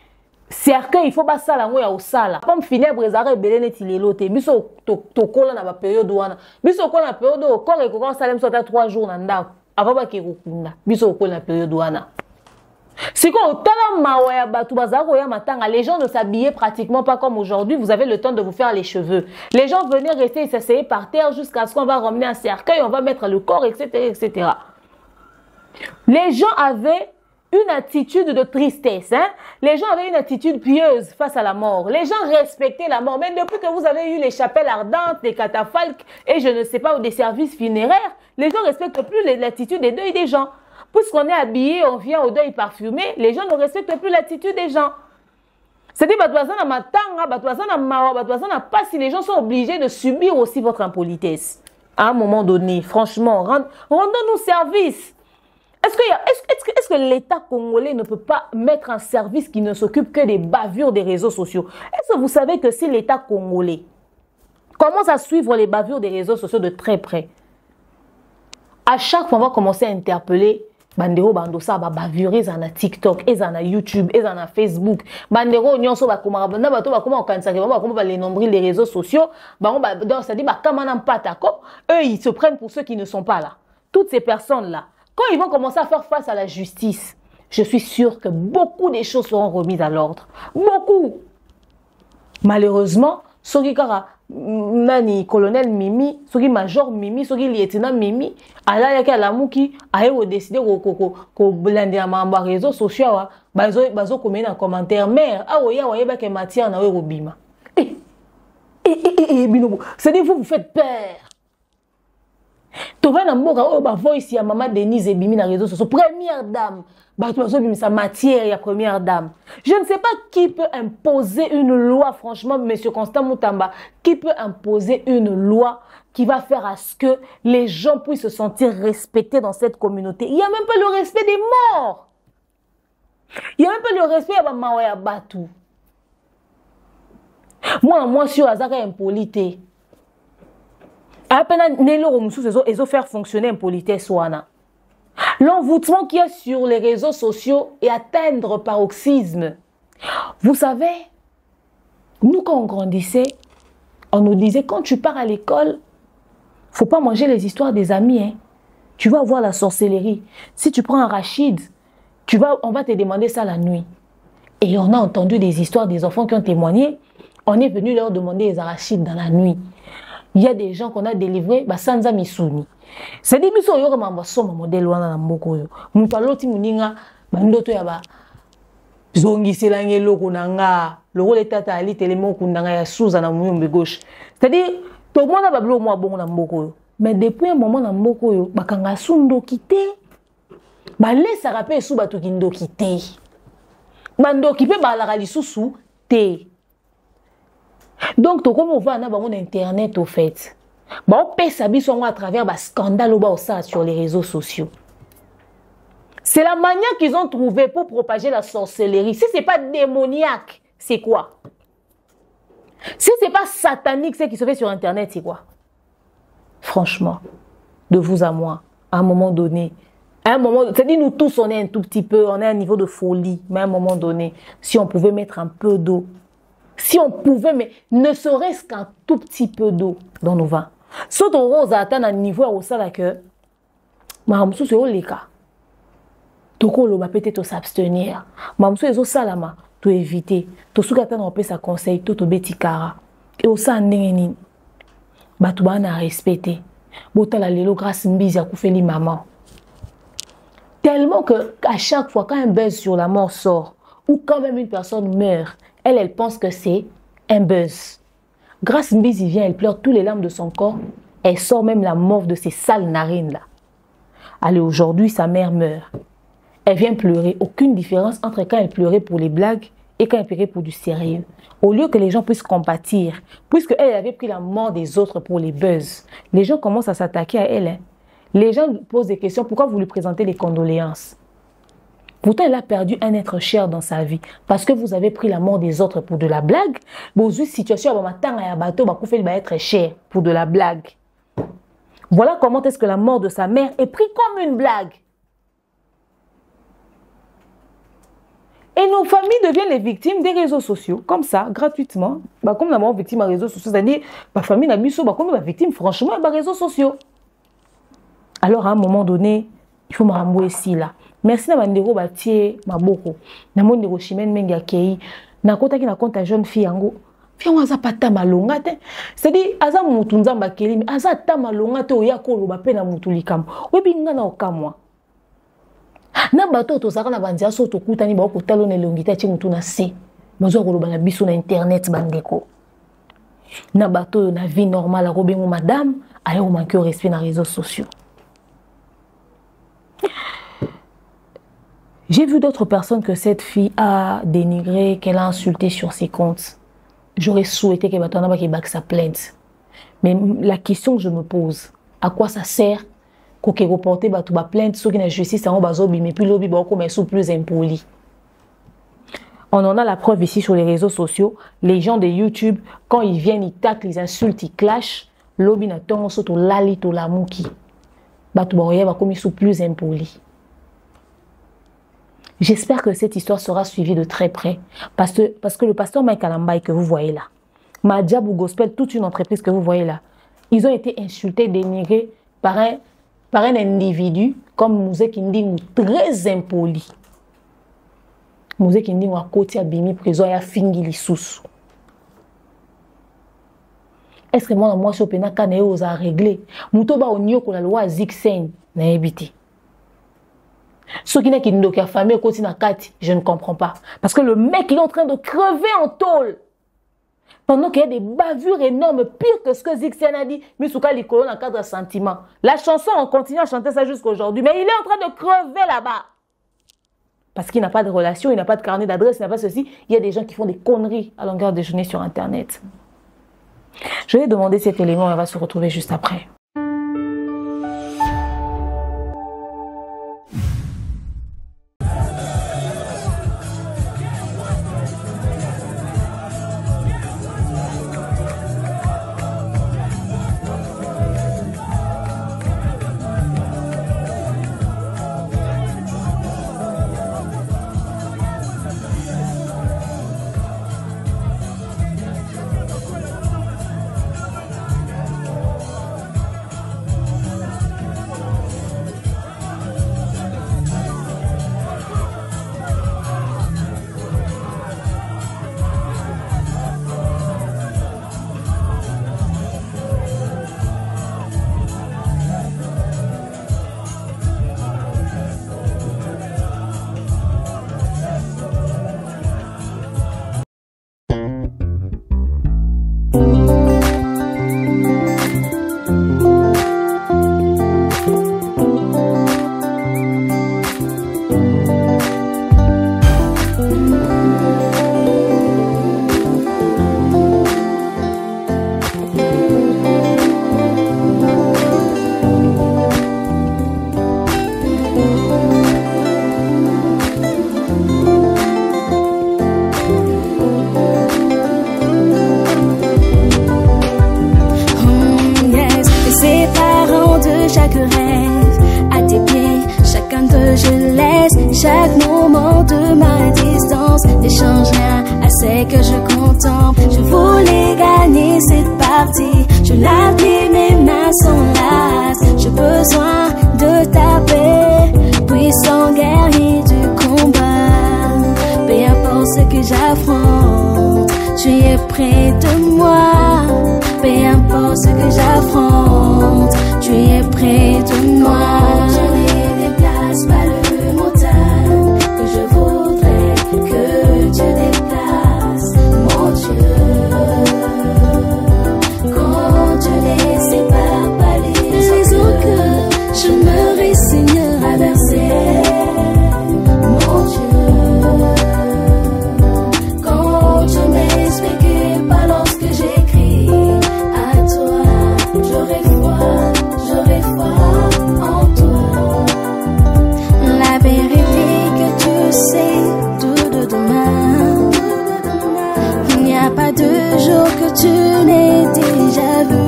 cercueil, il faut pas ça la moya au sala. Comme funèbre, les arrêts belé net il est loté. Biso to kola na ba période wana. Biso kola na période au corps et quand salem soit à 3 jours nanda. Avant ba kirukunda. Biso kola na période wana. C'est quoi les gens ne s'habillaient pratiquement pas comme aujourd'hui. Vous avez le temps de vous faire les cheveux. Les gens venaient rester et s'asseyaient par terre jusqu'à ce qu'on va ramener un cercueil, on va mettre le corps, etc., etc. Les gens avaient une attitude de tristesse. Hein? Les gens avaient une attitude pieuse face à la mort. Les gens respectaient la mort. Même depuis que vous avez eu les chapelles ardentes, les catafalques et je ne sais pas, ou des services funéraires, les gens ne respectent plus l'attitude des deuils des gens. Puisqu'on est habillé, on vient au deuil parfumé, les gens ne respectent plus l'attitude des gens. C'est-à-dire, si les gens sont obligés de subir aussi votre impolitesse. À un moment donné, franchement, rendons-nous service. Est-ce que l'État congolais ne peut pas mettre un service qui ne s'occupe que des bavures des réseaux sociaux? Est-ce que vous savez que si l'État congolais commence à suivre les bavures des réseaux sociaux de très près, à chaque fois, on va commencer à interpeller bandero bandosa ba bavurer na TikTok, na YouTube, na Facebook. Bandero nyonso ba koma banda bato ba koma okanisa ke ba koma ba les nombrils les réseaux sociaux, donc ça dit ba kamana mpatako, eux ils se prennent pour ceux qui ne sont pas là. Toutes ces personnes là, quand ils vont commencer à faire face à la justice, je suis sûre que beaucoup de choses seront remises à l'ordre. Beaucoup. Malheureusement, soki kara nani colonel Mimi, soki major Mimi, soki lieutenant Mimi, ala yaki alamuki aye o décider ko blender na mamba réseaux sociaux wa bazo komena na commentaire mère awo ya wa yeba ke matière na we robima. Binobo, c'est-à-dire vous faites peur. Tova na mboka o ba voice ya maman Denise ebimi na réseaux sociaux, première dame. Sa matière, la première dame. Je ne sais pas qui peut imposer une loi, franchement, monsieur Constant Moutamba, qui peut imposer une loi qui va faire à ce que les gens puissent se sentir respectés dans cette communauté. Il n'y a même pas le respect des morts. Il n'y a même pas le respect de Mawaya Batou. Moi, sur Azaka impolité. À peine Nelo Moussou, ils ont fait fonctionner impolitesse Wana. L'envoûtement qu'il y a sur les réseaux sociaux est atteindre paroxysme. Vous savez, nous quand on grandissait, on nous disait quand tu pars à l'école, faut pas manger les histoires des amis. Hein. Tu vas voir la sorcellerie. Si tu prends un Rachid, on va te demander ça la nuit. Et on a entendu des histoires des enfants qui ont témoigné. On est venu leur demander les arachides dans la nuit. Il y a des gens qu'on a délivrés, Sanza Misuni. C'est des missions yo mamba soma modèle wana na mboko yo. Mupaloti muninga bandoto ya ba zongisela ngeloko nanga. Loko le tata ali telemo kundanga ya suza na muyombe gauche. C'est-à-dire tout monde ba blo mo bongo na mboko yo. Mais depuis un moment na mboko yo bakanga sundo kité. Ba laisse rapper sou bato kindo kité. Bando ki pe ba la lisusu té. Donc to comme on va na bango internet au fait. Bon, on peut à travers un scandale sur les réseaux sociaux. C'est la manière qu'ils ont trouvé pour propager la sorcellerie. Si ce n'est pas démoniaque, c'est quoi? Si ce n'est pas satanique, ce qui se fait sur Internet, c'est quoi? Franchement, de vous à moi, à un moment donné, c'est-à-dire nous tous, on est un tout petit peu, on est à un niveau de folie, mais à un moment donné, si on pouvait mettre un peu d'eau, si on pouvait, mais ne serait-ce qu'un tout petit peu d'eau dans nos vins. Sauf que rose atteint un niveau où ça là que Mahamsou c'est au leka. Toko loba peut-être s'abstenir. Mamso ezo salama, to éviter. To soukata na opé sa conseil, to beti kara. Et au sa ndengeni. Batuba na respecté. Botala lelo grâce mbizi ya koufeli maman. Tellement que à chaque fois quand un buzz sur la mort sort, ou quand même une personne meurt, elle pense que c'est un buzz. Grâce mbizi vient, elle pleure tous les larmes de son corps. Elle sort même la morve de ses sales narines là. Allez, aujourd'hui, sa mère meurt. Elle vient pleurer. Aucune différence entre quand elle pleurait pour les blagues et quand elle pleurait pour du sérieux. Au lieu que les gens puissent compatir, puisque elle avait pris la mort des autres pour les buzz, les gens commencent à s'attaquer à elle. Hein. Les gens posent des questions. Pourquoi vous lui présentez les condoléances? Pourtant, elle a perdu un être cher dans sa vie. Parce que vous avez pris la mort des autres pour de la blague. Bon, situation à bateau, va être cher pour de la blague. Voilà comment est-ce que la mort de sa mère est prise comme une blague. Et nos familles deviennent les victimes des réseaux sociaux, comme ça, gratuitement. Bah, comme la mort victime des réseaux sociaux, c'est-à-dire, ma famille n'a mis comme la victime, franchement, des réseaux sociaux. Alors, à un moment donné, il faut me remboursser ici, là. Merci à Mandero Batier, Maboko. Na Mondero Chimène Menga Kei. Na kota ki na konta jeune fille yango. Fille waza pata malonga te. C'est-à-dire, aza mutu nzamba keli, mais aza ta malonga te oya ko loba pe na mutu likam. Webi nga na okamwa. Na bato tozaka na bandia so tokutani ba ko talo na longita ti mutu na se. Mazo ko loba na biso na internet bandeko. Na bato na vie normale a robengo madame, ayo manquer au respect na réseaux sociaux. J'ai vu d'autres personnes que cette fille a dénigré, qu'elle a insulté sur ses comptes. J'aurais souhaité qu'elle back sa plainte. Mais la question que je me pose, à quoi ça sert qu'on reporte ma plainte, ceux qui n'ont justice, mais puis l'obi sont plus impolis. On en a la preuve ici sur les réseaux sociaux. Les gens de YouTube, quand ils viennent, ils taclent, ils insultent, ils clashent. L'obi n'a pas de lali to la mouki. Ils sont plus impolis. J'espère que cette histoire sera suivie de très près. Parce que le pasteur Mike Alambay que vous voyez là, Madjab ou Gospel, toute une entreprise que vous voyez là, ils ont été insultés, dénigrés par un individu comme Mouzé Kinding, très impoli. Mouzé Kinding a côté à Bimi, prison et a fingi les sous. Est-ce que moi, je suis aux à régler? Moutoba au nyo ko la loi Zixen n'a évité. Ce qui n'est qu'une de la famille continue à 4, je ne comprends pas. Parce que le mec il est en train de crever en tôle. Pendant qu'il y a des bavures énormes, pire que ce que Zixen a dit, mais sous cas, les colonnes en cadre de sentiment. La chanson, on continue à chanter ça jusqu'à aujourd'hui, mais il est en train de crever là-bas. Parce qu'il n'a pas de relation, il n'a pas de carnet d'adresse, il n'a pas ceci. Il y a des gens qui font des conneries à longueur de journée sur Internet. Je vais demander cet élément, on va se retrouver juste après. chaque rêve à tes pieds, chacun de je laisse chaque moment de ma distance ne change rien à ce que je contemple. Je voulais gagner cette partie, je l'appuie, mes mains sont lasses. J'ai besoin de ta paix, puissant guerrier, près de moi. Peu importe ce que j'affronte, tu es près de moi. Je ne déplace pas le montagne que je voudrais que tu déplaces, mon Dieu. Quand tu les sépares pas les eaux que je me résigne à verser, mon Dieu. Quand tu m'expliques pas lorsque j'écris à toi, j'aurai foi en toi. La vérité que tu sais tout de demain, il n'y a pas de jour que tu n'aies déjà vu.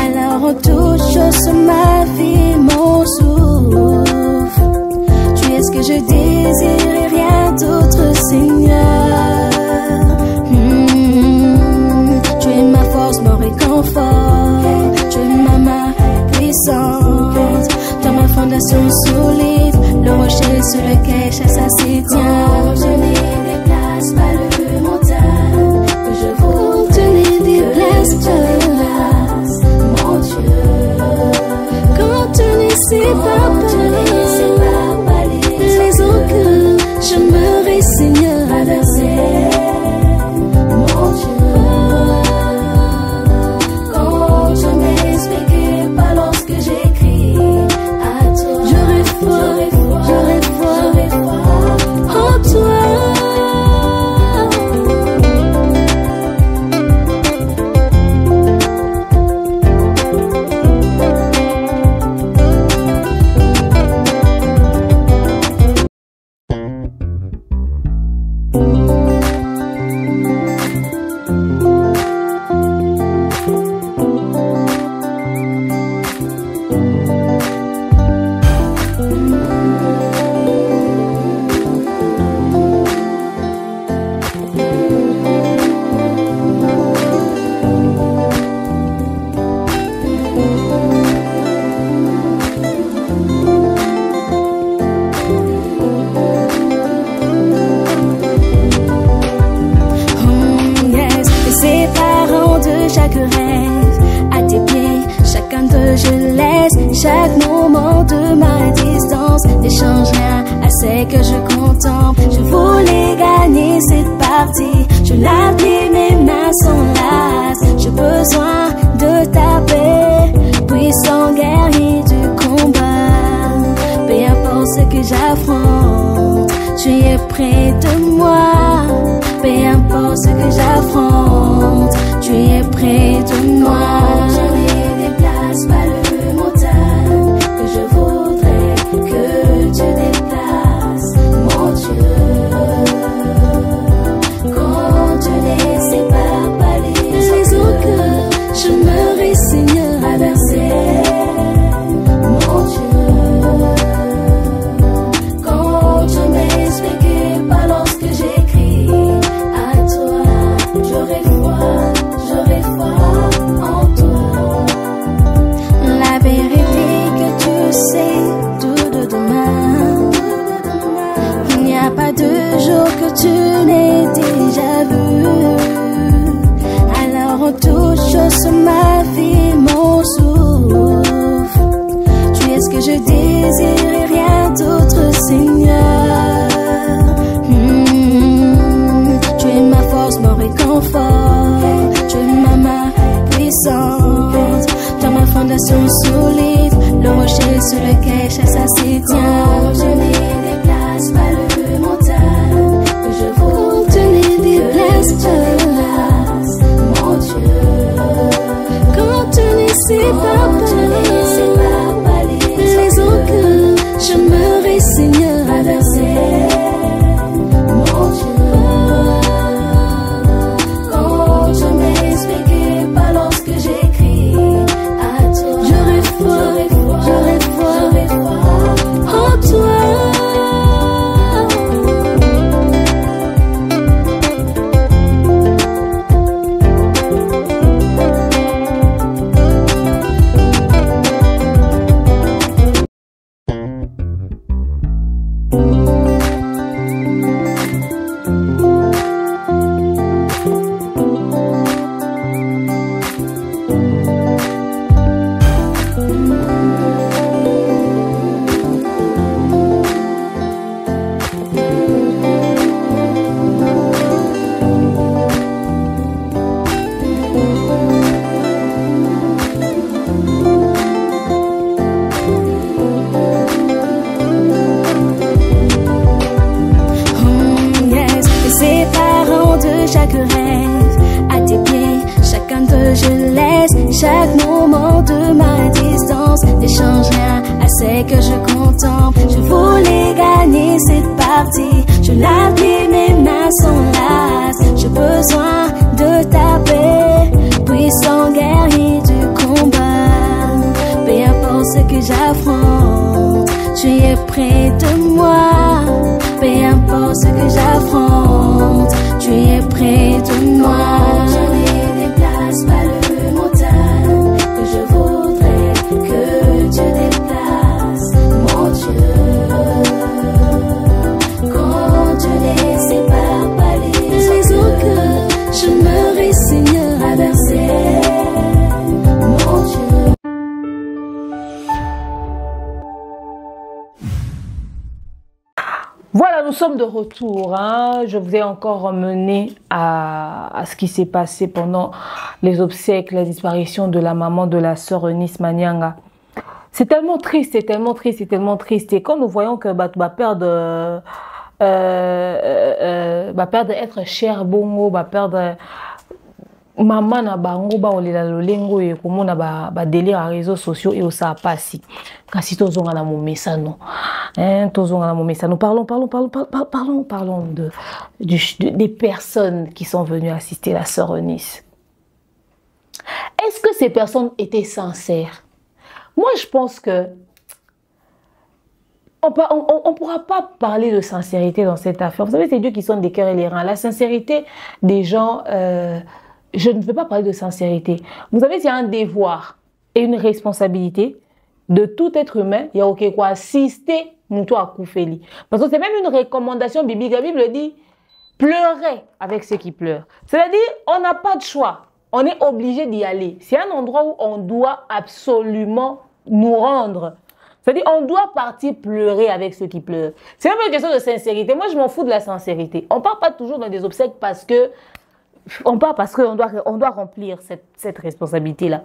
Alors en toute chose sur ma vie, mon souffle, tu es ce que je désire et rien d'autre, Seigneur. Tu es ma force, mon réconfort, tu es ma main puissante, dans ma fondation solide, le rocher sur lequel chasse se tient. Je ne déplace pas le montagne que je voudrais, tu ne déplaces pas, mon Dieu. Quand tu ne sépares pas les eaux que je me résigne à verser, mon Dieu. Quand tu m'expliques pas lorsque j'écris à toi, j'aurai foi en toi. Chaque moment de ma distance ne change rien à ce que je contemple. Je voulais gagner cette partie, je l'applique, mes mains sont lasses. J'ai besoin de ta paix, puissant guerrier du combat. Peu importe ce que j'affronte, tu es près de moi. Peu importe ce que j'affronte, tu es près de moi. Je ne déplace pas le montagne que je voudrais que tu déplaces, mon Dieu. Quand tu ne sépares pas les eaux que je me résigne à verser, mon Dieu. Quand tu m'expliques pas lorsque j'écris à toi, j'aurai foi en toi. La vérité que tu sais tout de demain, il n'y a pas de jour que tu n'aies déjà vu. Alors en toute chose sur ma vie, mon souffle, tu es ce que je désire et rien d'autre, Seigneur. Tu es ma force, mon réconfort, tu es ma main puissante, dans ma fondation solide, le rocher sur lequel chasse se tient. Je ne déplace pas le montagne que je voudrais, tu ne déplaces pas, mon Dieu. Quand tu ne sépares pas les eaux que je me résigne à verser, mon Dieu. Quand tu m'expliques pas lorsque j'écris à toi, j'aurai foi en toi. n'échange rien à ce que je contemple. Je voulais gagner cette partie, je l'appuie, mes mains sont lasses. J'ai besoin de ta paix, puissant guerrier du combat. Peu importe ce que j'affronte, tu es près de moi. Peu importe ce que j'affronte, tu es près de moi. Je ne déplace pas le montagne que je voudrais que tu déplaces, mon Dieu. Quand tu les sépares par les eaux que je me résigne à verser, mon Dieu. Voilà, nous sommes de retour. Hein. Je vous ai encore emmené à ce qui s'est passé pendant les obsèques, la disparition de la maman de la sœur Eunice Manyanga. C'est tellement triste, c'est tellement triste, c'est tellement triste. Et quand nous voyons que va perdre être cher bongo, va perdre maman na bango ba olela lolengo et comment na ba délire à réseaux sociaux et au ça passi kasi tozonga na momesano tozonga na momesano parlons des personnes qui sont venues assister la sœur Eunice. Est-ce que ces personnes étaient sincères? Moi je pense que on pourra pas parler de sincérité dans cette affaire. Vous savez, c'est Dieu qui sonde des cœurs et les reins. La sincérité des gens, je ne veux pas parler de sincérité. Vous savez, il y a un devoir et une responsabilité de tout être humain. Il y a ok quoi assister Moutou à Koufeli. Parce que c'est même une recommandation biblique. La Bible dit pleurez avec ceux qui pleurent. C'est-à-dire, on n'a pas de choix. On est obligé d'y aller. C'est un endroit où on doit absolument nous rendre. C'est-à-dire, on doit partir pleurer avec ceux qui pleurent. C'est même une question de sincérité. Moi, je m'en fous de la sincérité. On ne part pas toujours dans des obsèques parce que on part parce qu'on doit remplir cette responsabilité-là.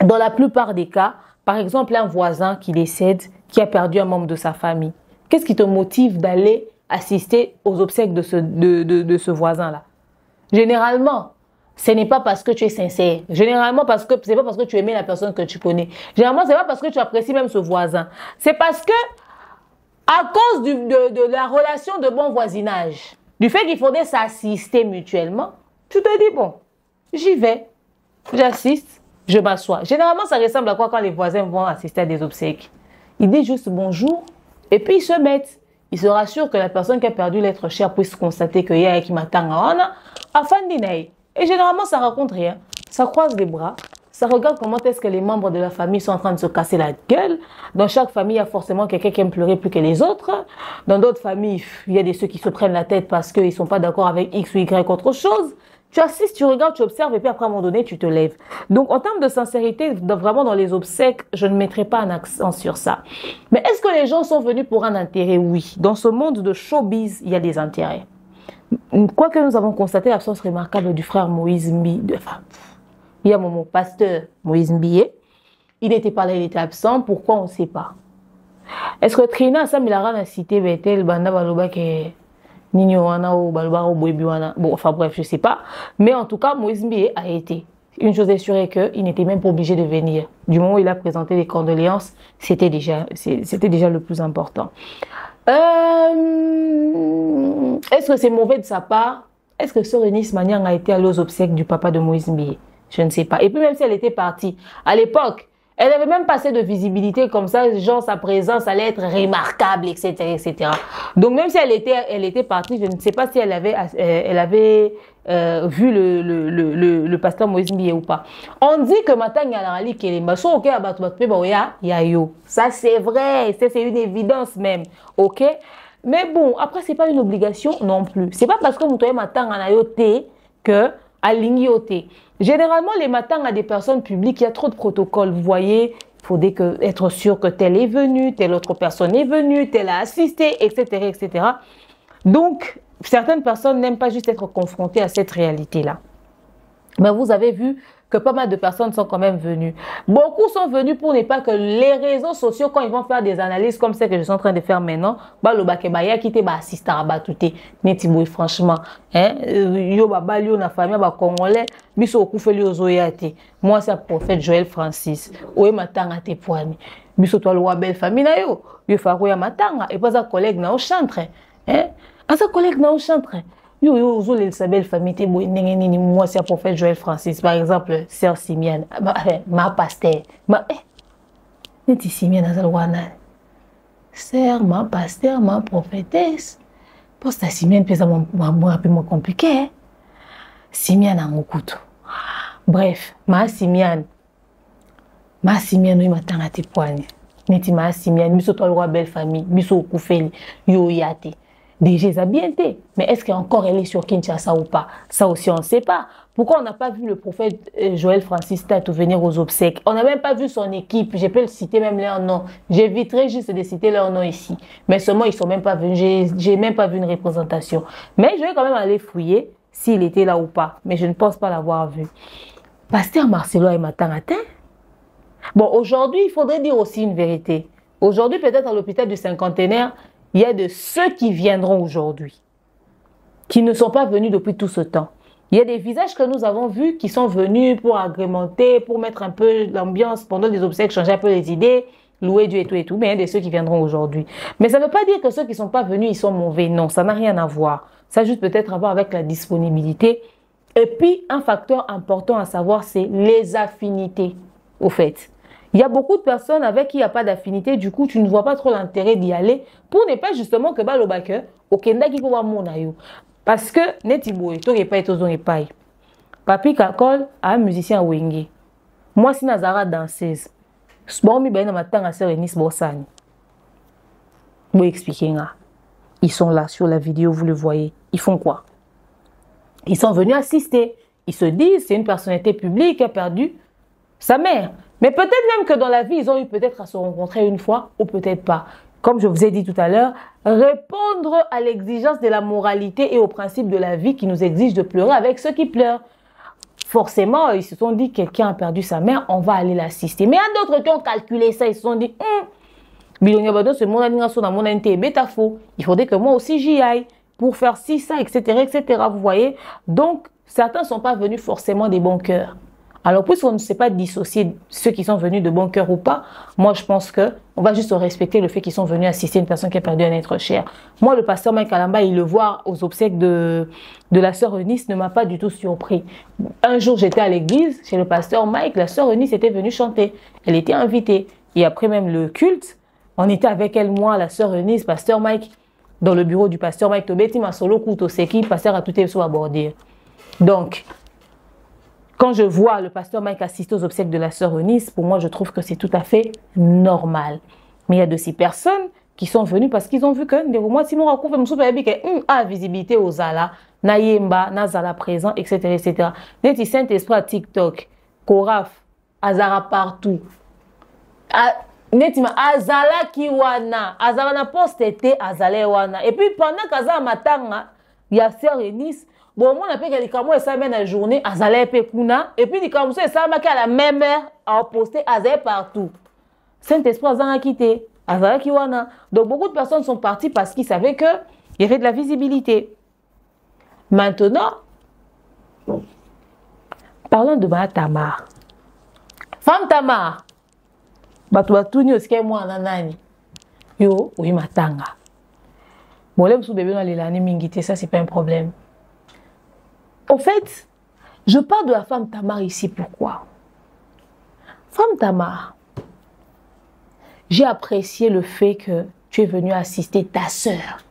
Dans la plupart des cas, par exemple, un voisin qui décède, qui a perdu un membre de sa famille, qu'est-ce qui te motive d'aller assister aux obsèques de ce voisin-là? Généralement, ce n'est pas parce que tu es sincère. Généralement, c'est pas parce que tu aimais la personne que tu connais. Généralement, c'est pas parce que tu apprécies même ce voisin. C'est parce que, à cause de la relation de bon voisinage, du fait qu'il faudrait s'assister mutuellement, tu te dis, bon, j'y vais, j'assiste, je m'assois. Généralement, ça ressemble à quoi quand les voisins vont assister à des obsèques? Ils disent juste bonjour, et puis ils se mettent. Ils se rassurent que la personne qui a perdu l'être cher puisse constater qu'il y a qui m'attend afin d'y. Et généralement, ça raconte rien. Ça croise les bras. Ça regarde comment est-ce que les membres de la famille sont en train de se casser la gueule. Dans chaque famille, il y a forcément quelqu'un qui aime pleurer plus que les autres. Dans d'autres familles, il y a ceux qui se prennent la tête parce qu'ils ne sont pas d'accord avec X ou Y autre chose. Tu assistes, tu regardes, tu observes et puis après à un moment donné, tu te lèves. Donc en termes de sincérité, vraiment dans les obsèques, je ne mettrai pas un accent sur ça. Mais est-ce que les gens sont venus pour un intérêt? Oui. Dans ce monde de showbiz, il y a des intérêts. Quoique nous avons constaté l'absence remarquable du frère Moïse Mbi, il y a mon pasteur Moïse Mbié, il n'était pas là, il était absent, pourquoi on ne sait pas. Est-ce que Trina Samilara a cité Bethel, Banda Baloba ke Nino Wana ou Baloba ou Boebi Wana, bon enfin bref je ne sais pas, mais en tout cas Moïse Mbié a été. Une chose est sûre est qu'il n'était même pas obligé de venir. Du moment où il a présenté les condoléances, c'était déjà le plus important. Est-ce que c'est mauvais de sa part? Est-ce que Sœur Eunice Manyanga a été allée aux obsèques du papa de Moïse Mbié? Je ne sais pas. Et puis même si elle était partie, à l'époque, elle n'avait même pas assez de visibilité comme ça, genre sa présence allait être remarquable, etc., etc. Donc même si elle était partie, je ne sais pas si elle avait vu le pasteur Moïse Mbié ou pas. On dit que Matanga Narali Kelemba, so ok, ça c'est vrai, c'est une évidence même, ok. Mais bon, après c'est pas une obligation non plus. C'est pas parce que vous avez Matanga Nayote que aligné au thé. Généralement, les matins à des personnes publiques, il y a trop de protocoles. Vous voyez, il faut être sûr que telle est venue, telle autre personne est venue, telle a assisté, etc., etc. Donc, certaines personnes n'aiment pas juste être confrontées à cette réalité-là. Mais vous avez vu que pas mal de personnes sont quand même venues. Beaucoup sont venus pour ne pas que les réseaux sociaux, quand ils vont faire des analyses comme celles que je suis en train de faire maintenant, le bakebaya qui te assiste à batouté. Netiboui franchement, hein, yo baba yo na famille ba congolais, biso okufeli ozoyate. Moi c'est le prophète Joël Francis. Oye matanga te poani. Biso toi loi belle famille na yo. Yo fako ya matanga et pas un collègue na au chantre. Hein? Un collègue na au chantre. Yo, les belles familles, moi, c'est le prophète Joël Francis, par exemple, sœur Simiane, ma pasteur, neti Simiane, sœur, ma pasteur, ma prophétesse. Pour ça, Simiane, c'est un peu moins compliqué. Simiane a mon couteau. Bref, ma Simiane, oui, m'attend à tes poignées. Neti ma Simiane, miso toi, le belle famille, miso koufeli, yo yate. Déjà, ça a bien été. Mais est-ce qu'encore elle est sur Kinshasa ou pas? Ça aussi, on ne sait pas. Pourquoi on n'a pas vu le prophète Joël Francis Tato venir aux obsèques? On n'a même pas vu son équipe. Je peux le citer même leur nom. J'éviterai juste de citer leur nom ici. Mais seulement, ils ne sont même pas venus. J'ai même pas vu une représentation. Mais je vais quand même aller fouiller s'il était là ou pas. Mais je ne pense pas l'avoir vu. Pasteur Marcelo et Matangatin. Bon, aujourd'hui, il faudrait dire aussi une vérité. Aujourd'hui, peut-être à l'hôpital du cinquantenaire, il y a de ceux qui viendront aujourd'hui, qui ne sont pas venus depuis tout ce temps. Il y a des visages que nous avons vus qui sont venus pour agrémenter, pour mettre un peu l'ambiance pendant les obsèques, changer un peu les idées, louer Dieu et tout. Mais il y a de ceux qui viendront aujourd'hui. Mais ça ne veut pas dire que ceux qui ne sont pas venus, ils sont mauvais. Non, ça n'a rien à voir. Ça a juste peut-être à voir avec la disponibilité. Et puis, un facteur important à savoir, c'est les affinités, au fait. Il y a beaucoup de personnes avec qui il n'y a pas d'affinité, du coup, tu ne vois pas trop l'intérêt d'y aller pour ne pas justement que le bac, au Kenda qui peut voir mon aïe. Parce que, Netiboé, tu n'es pas et pas. Papi Kakol, un musicien Wenge. Moi, si Nazara danseuse. Bon, mi ben ma tanga sœur Eunice Bossani. Vous expliquez. Ils sont là sur la vidéo, vous le voyez. Ils font quoi? Ils sont venus assister. Ils se disent, c'est une personnalité publique qui a perdu sa mère. Mais peut-être même que dans la vie, ils ont eu peut-être à se rencontrer une fois ou peut-être pas. Comme je vous ai dit tout à l'heure, répondre à l'exigence de la moralité et au principe de la vie qui nous exige de pleurer avec ceux qui pleurent. Forcément, ils se sont dit, quelqu'un a perdu sa mère, on va aller l'assister. Mais il y a d'autres qui ont calculé ça, ils se sont dit, il faudrait que moi aussi j'y aille pour faire ci, ça, etc., etc. Vous voyez? Donc, certains ne sont pas venus forcément des bons cœurs. Alors, puisqu'on ne sait pas dissocier ceux qui sont venus de bon cœur ou pas, moi, je pense qu'on va juste respecter le fait qu'ils sont venus assister une personne qui a perdu un être cher. Moi, le pasteur Mike Kalamba, il le voit aux obsèques de la sœur Eunice, ne m'a pas du tout surpris. Un jour, j'étais à l'église, chez le pasteur Mike, la sœur Eunice était venue chanter. Elle était invitée. Et après même le culte, on était avec elle, moi, la sœur Eunice, pasteur Mike, dans le bureau du pasteur Mike Tobeti, ma solo couteau seki, pasteur a tout été abordé. Donc, quand je vois le pasteur Mike assister aux obsèques de la sœur Eunice, pour moi, je trouve que c'est tout à fait normal. Mais il y a de ces personnes qui sont venues parce qu'ils ont vu que, moi, si mon raconte, je me souviens que visibilité aux Zala, Nayemba, Nazala présent, etc., etc. Neti Saint-Esprit à TikTok, Koraf, Azara partout. Netima, Azala Kiwana, Azala na postete, Azala Wana. Et puis, pendant qu'Azala Matanga, il y a sœur Eunice. Bon, moi, on a fait que les camots, ça mène la journée, Azalé Pekuna, et puis les camots, ça m'a à la même heure, à poster Azalé partout. Saint-Esprit, Azalé quitté, Azalé Kiwana. Donc, beaucoup de personnes sont parties parce qu'ils savaient qu'il y avait de la visibilité. Maintenant, parlons de Madame Tamar. Femme Tamar, Batouatouni, aussi, moi, nanani. Yo, oui, matanga. Bon, là, vous bébé dans les années mingité, ça, c'est pas un problème. Au fait, je parle de la femme Tamar ici. Pourquoi? Femme Tamar, j'ai apprécié le fait que tu es venue assister ta sœur.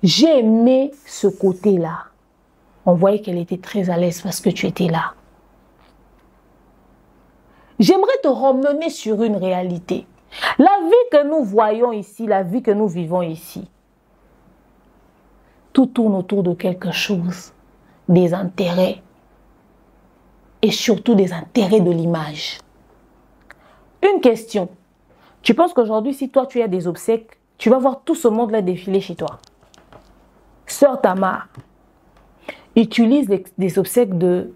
J'ai aimé ce côté-là. On voyait qu'elle était très à l'aise parce que tu étais là. J'aimerais te ramener sur une réalité. La vie que nous voyons ici, la vie que nous vivons ici, tout tourne autour de quelque chose, des intérêts et surtout des intérêts de l'image. Une question, tu penses qu'aujourd'hui si toi tu as des obsèques, tu vas voir tout ce monde-là défiler chez toi? Sœur Tamar, utilise des obsèques de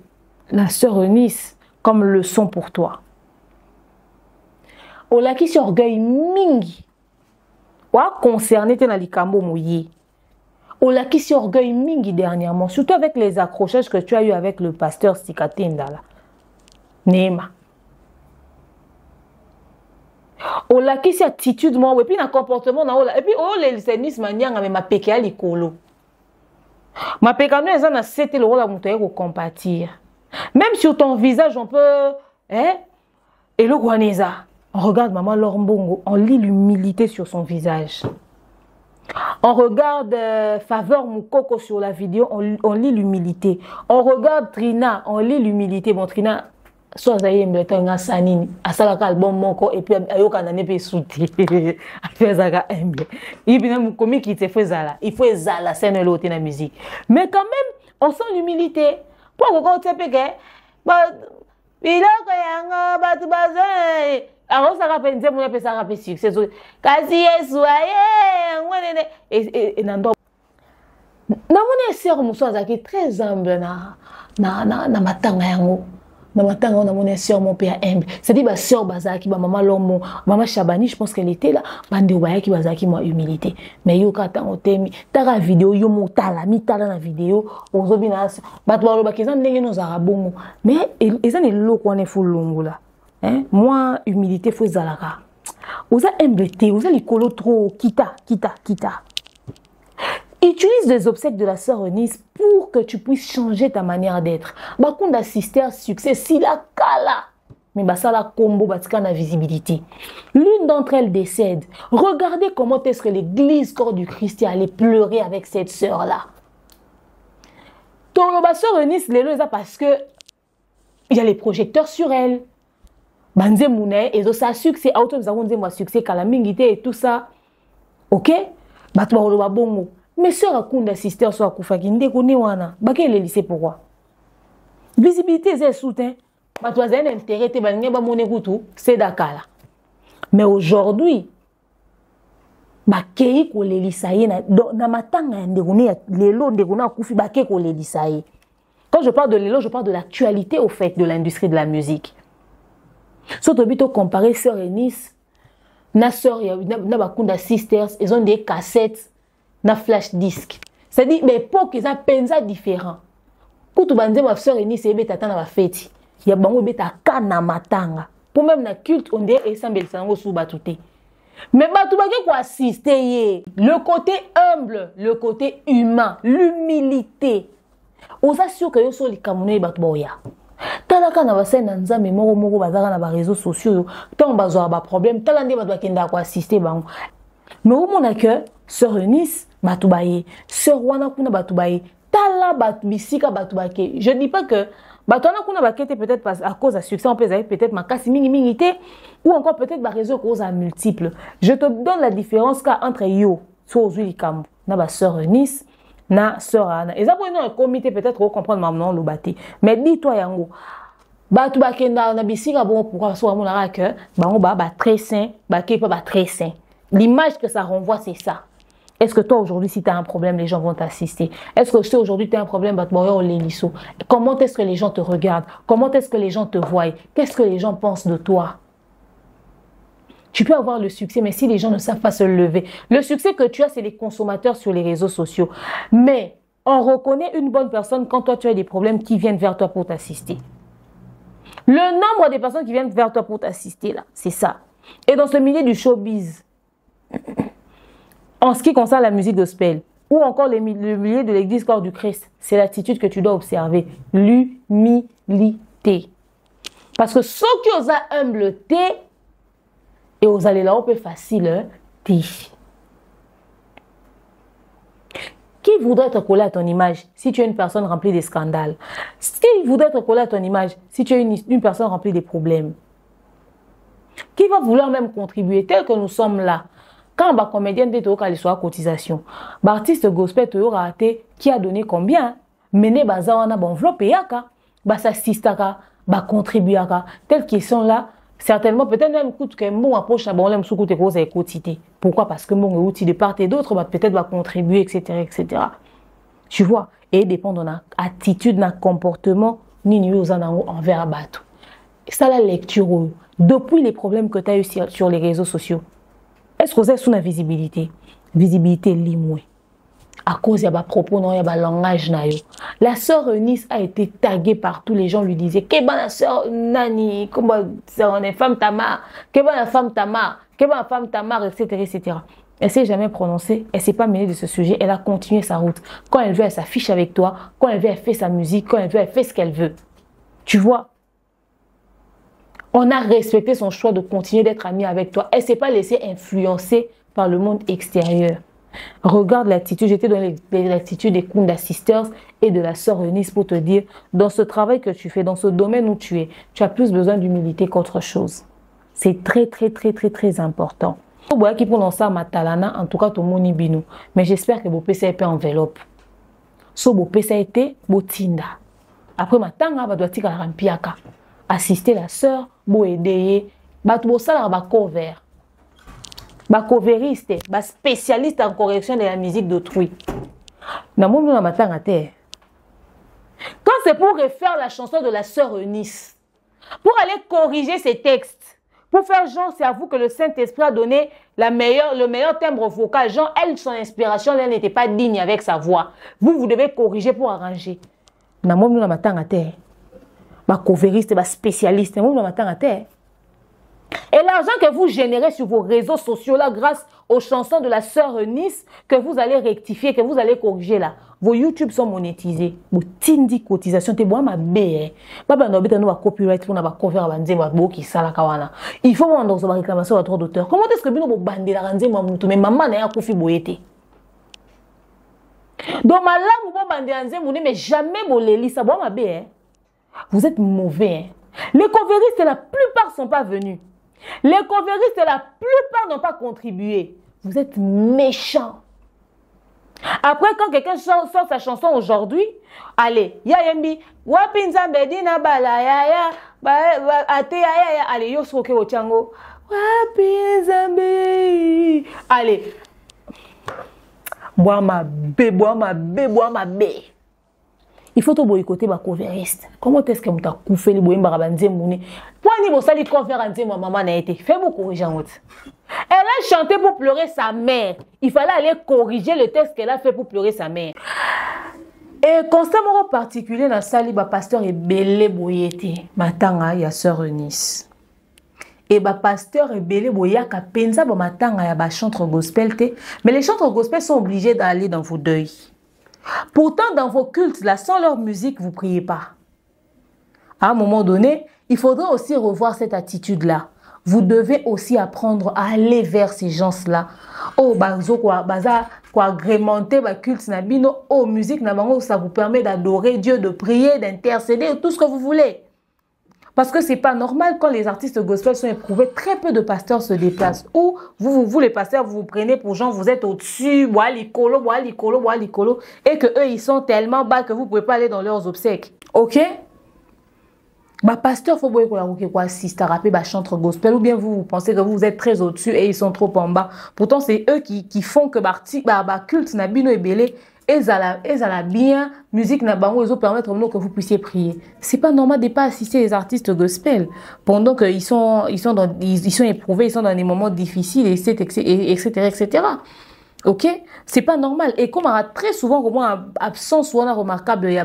la sœur Eunice comme leçon pour toi. Olaki si orgueil mingi. Wa concerné te na likambo mouillé. Olaki si orgueil mingi dernièrement, surtout avec les accrochages que tu as eu avec le pasteur Sikatenda là. Nema. Olaki si attitude moi, et puis na comportement na ola, et puis oh les senis manianga mais ma peke à likolo. Ma peke no eza na c'était le rôle à monter au compatir. Même sur ton visage on peut et le guaneza. On regarde maman Lorbongo, on lit l'humilité sur son visage. On regarde Faveur Moukoko sur la vidéo, on lit l'humilité. On regarde Trina, on lit l'humilité. Bon, Trina, soit d'ailleurs, mais t'as un sanini, à ça album moko et puis ayoka n'a pas souti. Fait ça humble. Il vient mon comique qui te fait ça il faut ça la scène l'autre la musique. Mais quand même, on sent l'humilité. Pourquoi quand tu sais que bah il a que tu bazin. Alors ça rappelle des mots ça rappelle succès quasi soyez et nando na mona sœur muso azaki très humble na matanga yango na matanga na mona sœur mon père humble c'est dit ba sœur bazaki ba maman Lomo maman Chabani je pense qu'elle était là bande bayaki bazaki moi humilité mais yo kata otemi taka vidéo yo motala mitala na vidéo ozobina bato ba bakeza ndenge no za bongo mais eza ne loko wana fulungula. Moi, humilité, faut zalaka. Osa humilité, osa likolo trop, kita. Utilise les obsèques de la sœur Eunice pour que tu puisses changer ta manière d'être. Bakon d'assister à succès, si la kala. Mais ça la combo, batika na visibilité. L'une d'entre elles décède. Regardez comment est-ce que l'église corps du Christ allait pleurer avec cette sœur-là. Ton sœur Eunice, les lois, parce que il y a les projecteurs sur elle. Banze Moune, et ça succès, auto nous avons dit moi succès, calamingité et tout ça. Ok? Batwa oloba bongo. Mais sœur akunda sister so akufaki ndeko ni wana. Bake le lycée pourquoi? Visibilité c'est soutien. Batwa zene intérêt te balinga ba mone kutu, c'est dakala. Mais aujourd'hui, bakei ko le lisaye na matanga ndeko ni lelo ndeko na kufi bake ko le lisaye. Quand je parle de lelo, je parle de l'actualité au fait de l'industrie de la musique. Surtout bito comparer sœur Eunice na sœur na bakunda sisters ils ont des cassettes na flash disc c'est-à-dire mais époque ils ont pensa différent kutu banze ma sœur Eunice ebe tata na ba fête ya bango beta kana matanga pour même na culte on dit ensemble sango sou batuté mais batu bake ko assister le côté humble le côté humain l'humilité osa sûr que yo so likamune batu boya. Talaka na basena nzambe moko bazaka na ba réseaux sociaux tant bazwa ba problème talande bazwa kenda ko assister bango mais au mona que sœur Eunice batubaye sœur wana kuna batubaye tala batu bisika batubake je dis pas que batona kuna bakete peut-être pas à cause de succès on peut peut-être makasi mingi ou encore peut-être ba réseau cause à multiples je te donne la différence entre yo so ozuli kambo na ba sœur Eunice na sœur Anna. Et ça pour un comité peut-être pour comprendre maman le bâti. Mais dis-toi yango. Batu bakenda na bisika bon pourquoi soit mon ara que bango ba très sain, ba kepa ba très sain. L'image que ça renvoie c'est ça. Est-ce que toi aujourd'hui si tu as un problème les gens vont t'assister? Est-ce que si aujourd'hui tu as un problème bat boyo l'elisso? Comment est-ce que les gens te regardent? Comment est-ce que les gens te voient? Qu'est-ce que les gens pensent de toi? Tu peux avoir le succès, mais si les gens ne savent pas se lever, le succès que tu as, c'est les consommateurs sur les réseaux sociaux. Mais on reconnaît une bonne personne quand toi, tu as des problèmes qui viennent vers toi pour t'assister. Le nombre de personnes qui viennent vers toi pour t'assister, là, c'est ça. Et dans ce milieu du showbiz, en ce qui concerne la musique gospel, ou encore le milieu de l'église corps du Christ, c'est l'attitude que tu dois observer. L'humilité. Parce que ceux qui osent humbleté, et aux allées là, on peut facile, Qui voudrait être collé à ton image si tu es une personne remplie de scandales? Qui voudrait être collé à ton image si tu es une personne remplie de problèmes? Qui va vouloir même contribuer tel que nous sommes là? Quand un comédien dit qu'il soit à cotisation, l'artiste gospel qui a donné combien? Mené baza wana enveloppe yaka, s'assistaka, contribuaka, tels qu'ils sont là. Certainement, peut-être même que mon approche, bon, l'aime sous côté cause et quotité. Pourquoi? Parce que mon outil de part et d'autre, peut-être va contribuer, etc., etc. Tu vois, et dépend de notre attitude, notre comportement, ni envers Abato. Ça, la lecture, depuis les problèmes que tu as eu sur les réseaux sociaux, est-ce que vous êtes sous la visibilité? Visibilité limouée. À cause de propos, il y a un langage. La sœur Eunice a été taguée partout. Les gens lui disaient que la sœur Nani, comment on est femme Tamar, que la femme Tamar, que la femme Tamar, etc. etc. Elle ne s'est jamais prononcée, elle ne s'est pas mêlée de ce sujet, elle a continué sa route. Quand elle veut, elle s'affiche avec toi. Quand elle veut, elle fait sa musique. Quand elle veut, elle fait ce qu'elle veut. Tu vois? On a respecté son choix de continuer d'être amie avec toi. Elle ne s'est pas laissée influencer par le monde extérieur. Regarde l'attitude, j'étais dans l'attitude des Kunda Sisters et de la sœur Eunice pour te dire, dans ce travail que tu fais, dans ce domaine où tu es, tu as plus besoin d'humilité qu'autre chose. C'est très, très, très, très, très important. Qui pour lancer matalana, en tout cas, tout le monde bino. Mais j'espère que vos PC est enveloppe. So vos PC été botinda. Après matanga, va doit tika la rampiaka. Assister la sœur, bo aider, ba tout ça là ba cover. Ba coveriste, ba spécialiste en correction de la musique d'autrui. Na mon na matanga te. Quand c'est pour refaire la chanson de la sœur Eunice, pour aller corriger ses textes, pour faire genre, c'est à vous que le Saint-Esprit a donné le meilleur timbre vocal. Genre, elle, son inspiration, elle n'était pas digne avec sa voix. Vous devez corriger pour arranger. Na mon na matanga te. Ba coveriste, ba spécialiste, na mon na matanga te. Et l'argent que vous générez sur vos réseaux sociaux là, grâce aux chansons de la sœur Eunice, que vous allez rectifier, que vous allez corriger là, vos YouTube sont monétisés. Vos tindi cotisation, te bois ma bé. Baba no beta no ba copyright pour na ba cover banze ba bo ki sala kawana. Il faut vendre sur réclamation à droit d'auteur. Comment est-ce que bino bo bande la ranze moi mutu mais maman na ya kofi boyete. Donc malamu bo bande ranze muni mais jamais bo leli ça bois ma bé. Vous êtes mauvais. Les coveristes la plupart sont pas venus. Les coveristes, la plupart n'ont pas contribué. Vous êtes méchants. Après, quand quelqu'un sort sa chanson aujourd'hui, allez, Yayembi, Wapinza Bedina Balaya, allez, Yosoke Ochango, Wapinza Be, allez, bois ma bé. Il faut tout boycotter ma coveriste. Comment est-ce que vous avez coupé les boyens barabanzé mouni? Pourquoi vous avez conférence ma maman n'a été fait beaucoup corriger en route. Elle a chanté pour pleurer sa mère. Il fallait aller corriger le texte qu'elle a fait pour pleurer sa mère. Et constamment en particulier dans la salle, le pasteur est belé boyete. Matanga ya sœur Eunice. Et le pasteur est belé boyaka penza ba matanga ya ba chantre gospel te. Mais les chantres gospel sont obligés d'aller dans vos deuils. Pourtant, dans vos cultes, là, sans leur musique, vous ne priez pas. À un moment donné, il faudra aussi revoir cette attitude-là. Vous devez aussi apprendre à aller vers ces gens-là. Oh, bazo quoi agrémenter ba culte nabino, oh, musique nabango, ça vous permet d'adorer Dieu, de prier, d'intercéder, tout ce que vous voulez. Parce que c'est pas normal quand les artistes gospel sont éprouvés, très peu de pasteurs se déplacent. Ou vous les pasteurs, vous prenez pour gens, vous êtes au-dessus, et que eux ils sont tellement bas que vous pouvez pas aller dans leurs obsèques. Ok? Bah pasteur faut quoi assister rapper bah chantre gospel ou bien vous pensez que vous êtes très au-dessus et ils sont trop en bas. Pourtant c'est eux qui font que culte nabino et belé. Et ça bien, musique n'a pas ils permettre que vous puissiez prier. C'est pas normal de pas assister les artistes gospel pendant qu'ils sont éprouvés, ils sont dans des moments difficiles, etc. Ok, c'est pas normal. Et comme on a très souvent comme absence ou on a remarquable, il y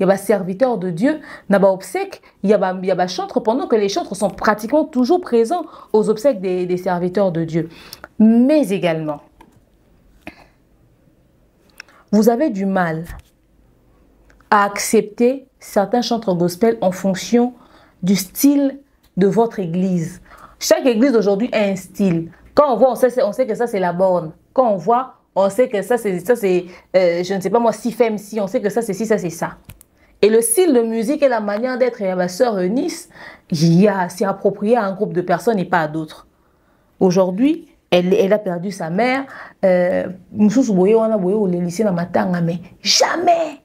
a serviteurs de Dieu, il y a obsèques, il y a chantres pendant que les chantres sont pratiquement toujours présents aux obsèques des serviteurs de Dieu. Mais également, vous avez du mal à accepter certains chantres gospel en fonction du style de votre église. Chaque église d'aujourd'hui a un style. Quand on voit, on sait que ça c'est la borne. Quand on voit, on sait que ça c'est je ne sais pas moi, si femme si, on sait que ça c'est si, ça c'est ça. Et le style de musique et la manière d'être et ma sœur Eunice, c'est approprié à un groupe de personnes et pas à d'autres. Aujourd'hui, elle a perdu sa mère. Mais jamais.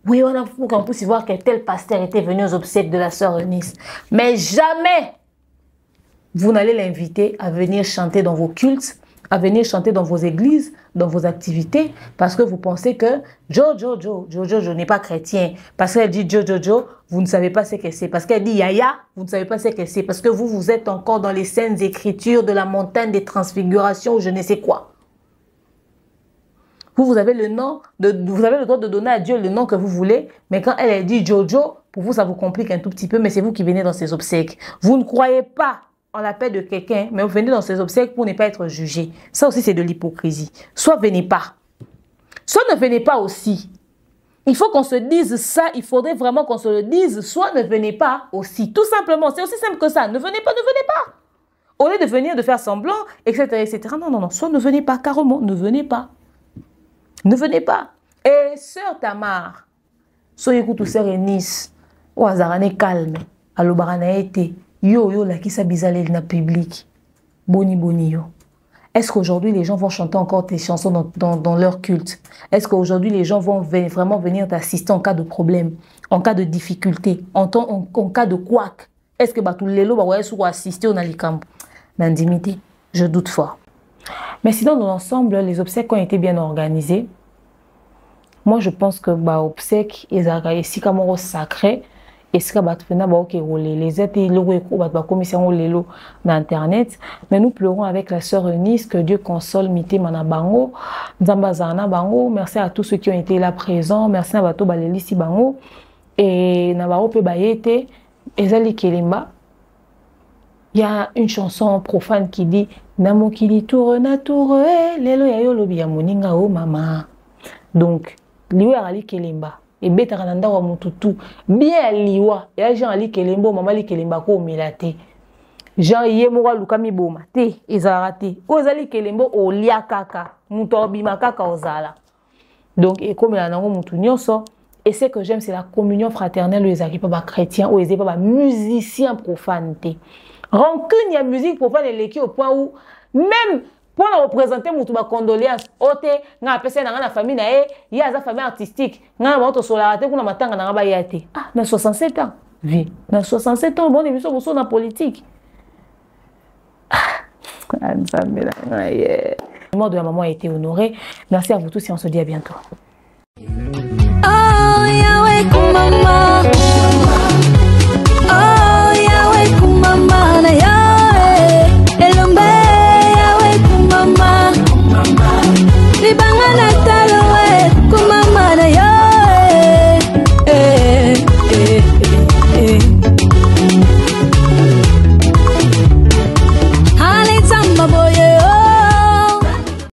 Oui, on a pour qu'on puisse voir que tel pasteur était venu aux obsèques de la sœur Eunice. Mais jamais vous n'allez l'inviter à venir chanter dans vos cultes, à venir chanter dans vos églises, dans vos activités, parce que vous pensez que Jojo n'est pas chrétien. Parce qu'elle dit Jojo, vous ne savez pas ce que c'est. Parce qu'elle dit Yaya, vous ne savez pas ce que c'est. Parce que vous êtes encore dans les saintes écritures de la montagne des transfigurations ou je ne sais quoi. Vous avez le droit de donner à Dieu le nom que vous voulez, mais quand elle dit Jojo, pour vous, ça vous complique un tout petit peu, mais c'est vous qui venez dans ses obsèques. Vous ne croyez pas en la paix de quelqu'un, mais vous venez dans ses obsèques pour ne pas être jugé. Ça aussi, c'est de l'hypocrisie. Soit venez pas, soit ne venez pas aussi. Il faut qu'on se dise ça, il faudrait vraiment qu'on se le dise, soit ne venez pas aussi. Tout simplement, c'est aussi simple que ça. Ne venez pas, ne venez pas. Au lieu de venir, de faire semblant, etc., etc. Non, soit ne venez pas, carrément, ne venez pas. Ne venez pas. Et sœur Tamar, soyez écoute sœur Eunice, ou azarane calme, alo barana été, yo la qui s'abizale na public, boni yo. Est-ce qu'aujourd'hui les gens vont chanter encore tes chansons dans leur culte? Est-ce qu'aujourd'hui les gens vont vraiment venir t'assister en cas de problème, en cas de difficulté, en cas de couac? Est-ce que tous les lots vont assister au nalikam? D'intimité, je doute fort. Mais sinon, dans l'ensemble, les obsèques ont été bien organisées. Moi, je pense que obsèques, ils ont ici comme sacré. Et ce les aides d'internet. Mais nous pleurons avec la sœur Eunice que Dieu console Mité Manabango, Zambazana Bango. Merci à tous ceux qui ont été là présents. Merci à Bato Balelisi Bango. Et Nabaro Pebayete, Ezali Kelimba. Il y a une chanson profane qui dit Namo kili tour na tour lelo ya yo lobi ya moninga o mama. Donc liwa ali kelemba et beta kananda wa mututu bien liwa ya Jean ali kelembo mama ali kelemba ko milate. Jean ye mo luka mi boma te ezarate. O zali kelembo o lia kaka muto bima kaka ozala. Donc et comme la nango mutu nyonso. Et ce que j'aime c'est la communion fraternelle les aki pas chrétiens ou les pas musiciens profanes. Rancune, il y a musique pour faire les léquilles au point où, même pour représenter mon condoléance, ote, n'a appelé dans la famille, il y a une famille artistique, n'a pas de solarité pour la matanga n'a pas yate. Ah, dans 67 ans, vie, dans 67 ans, bon, émission, vous dans la politique. Le mort de la maman a été honoré. Merci à vous tous et on se dit à bientôt. Oh, Yahweh, mama. Oh, Yahweh, kumama na Yahweh, elombe Yahweh kumama, libanga na talo.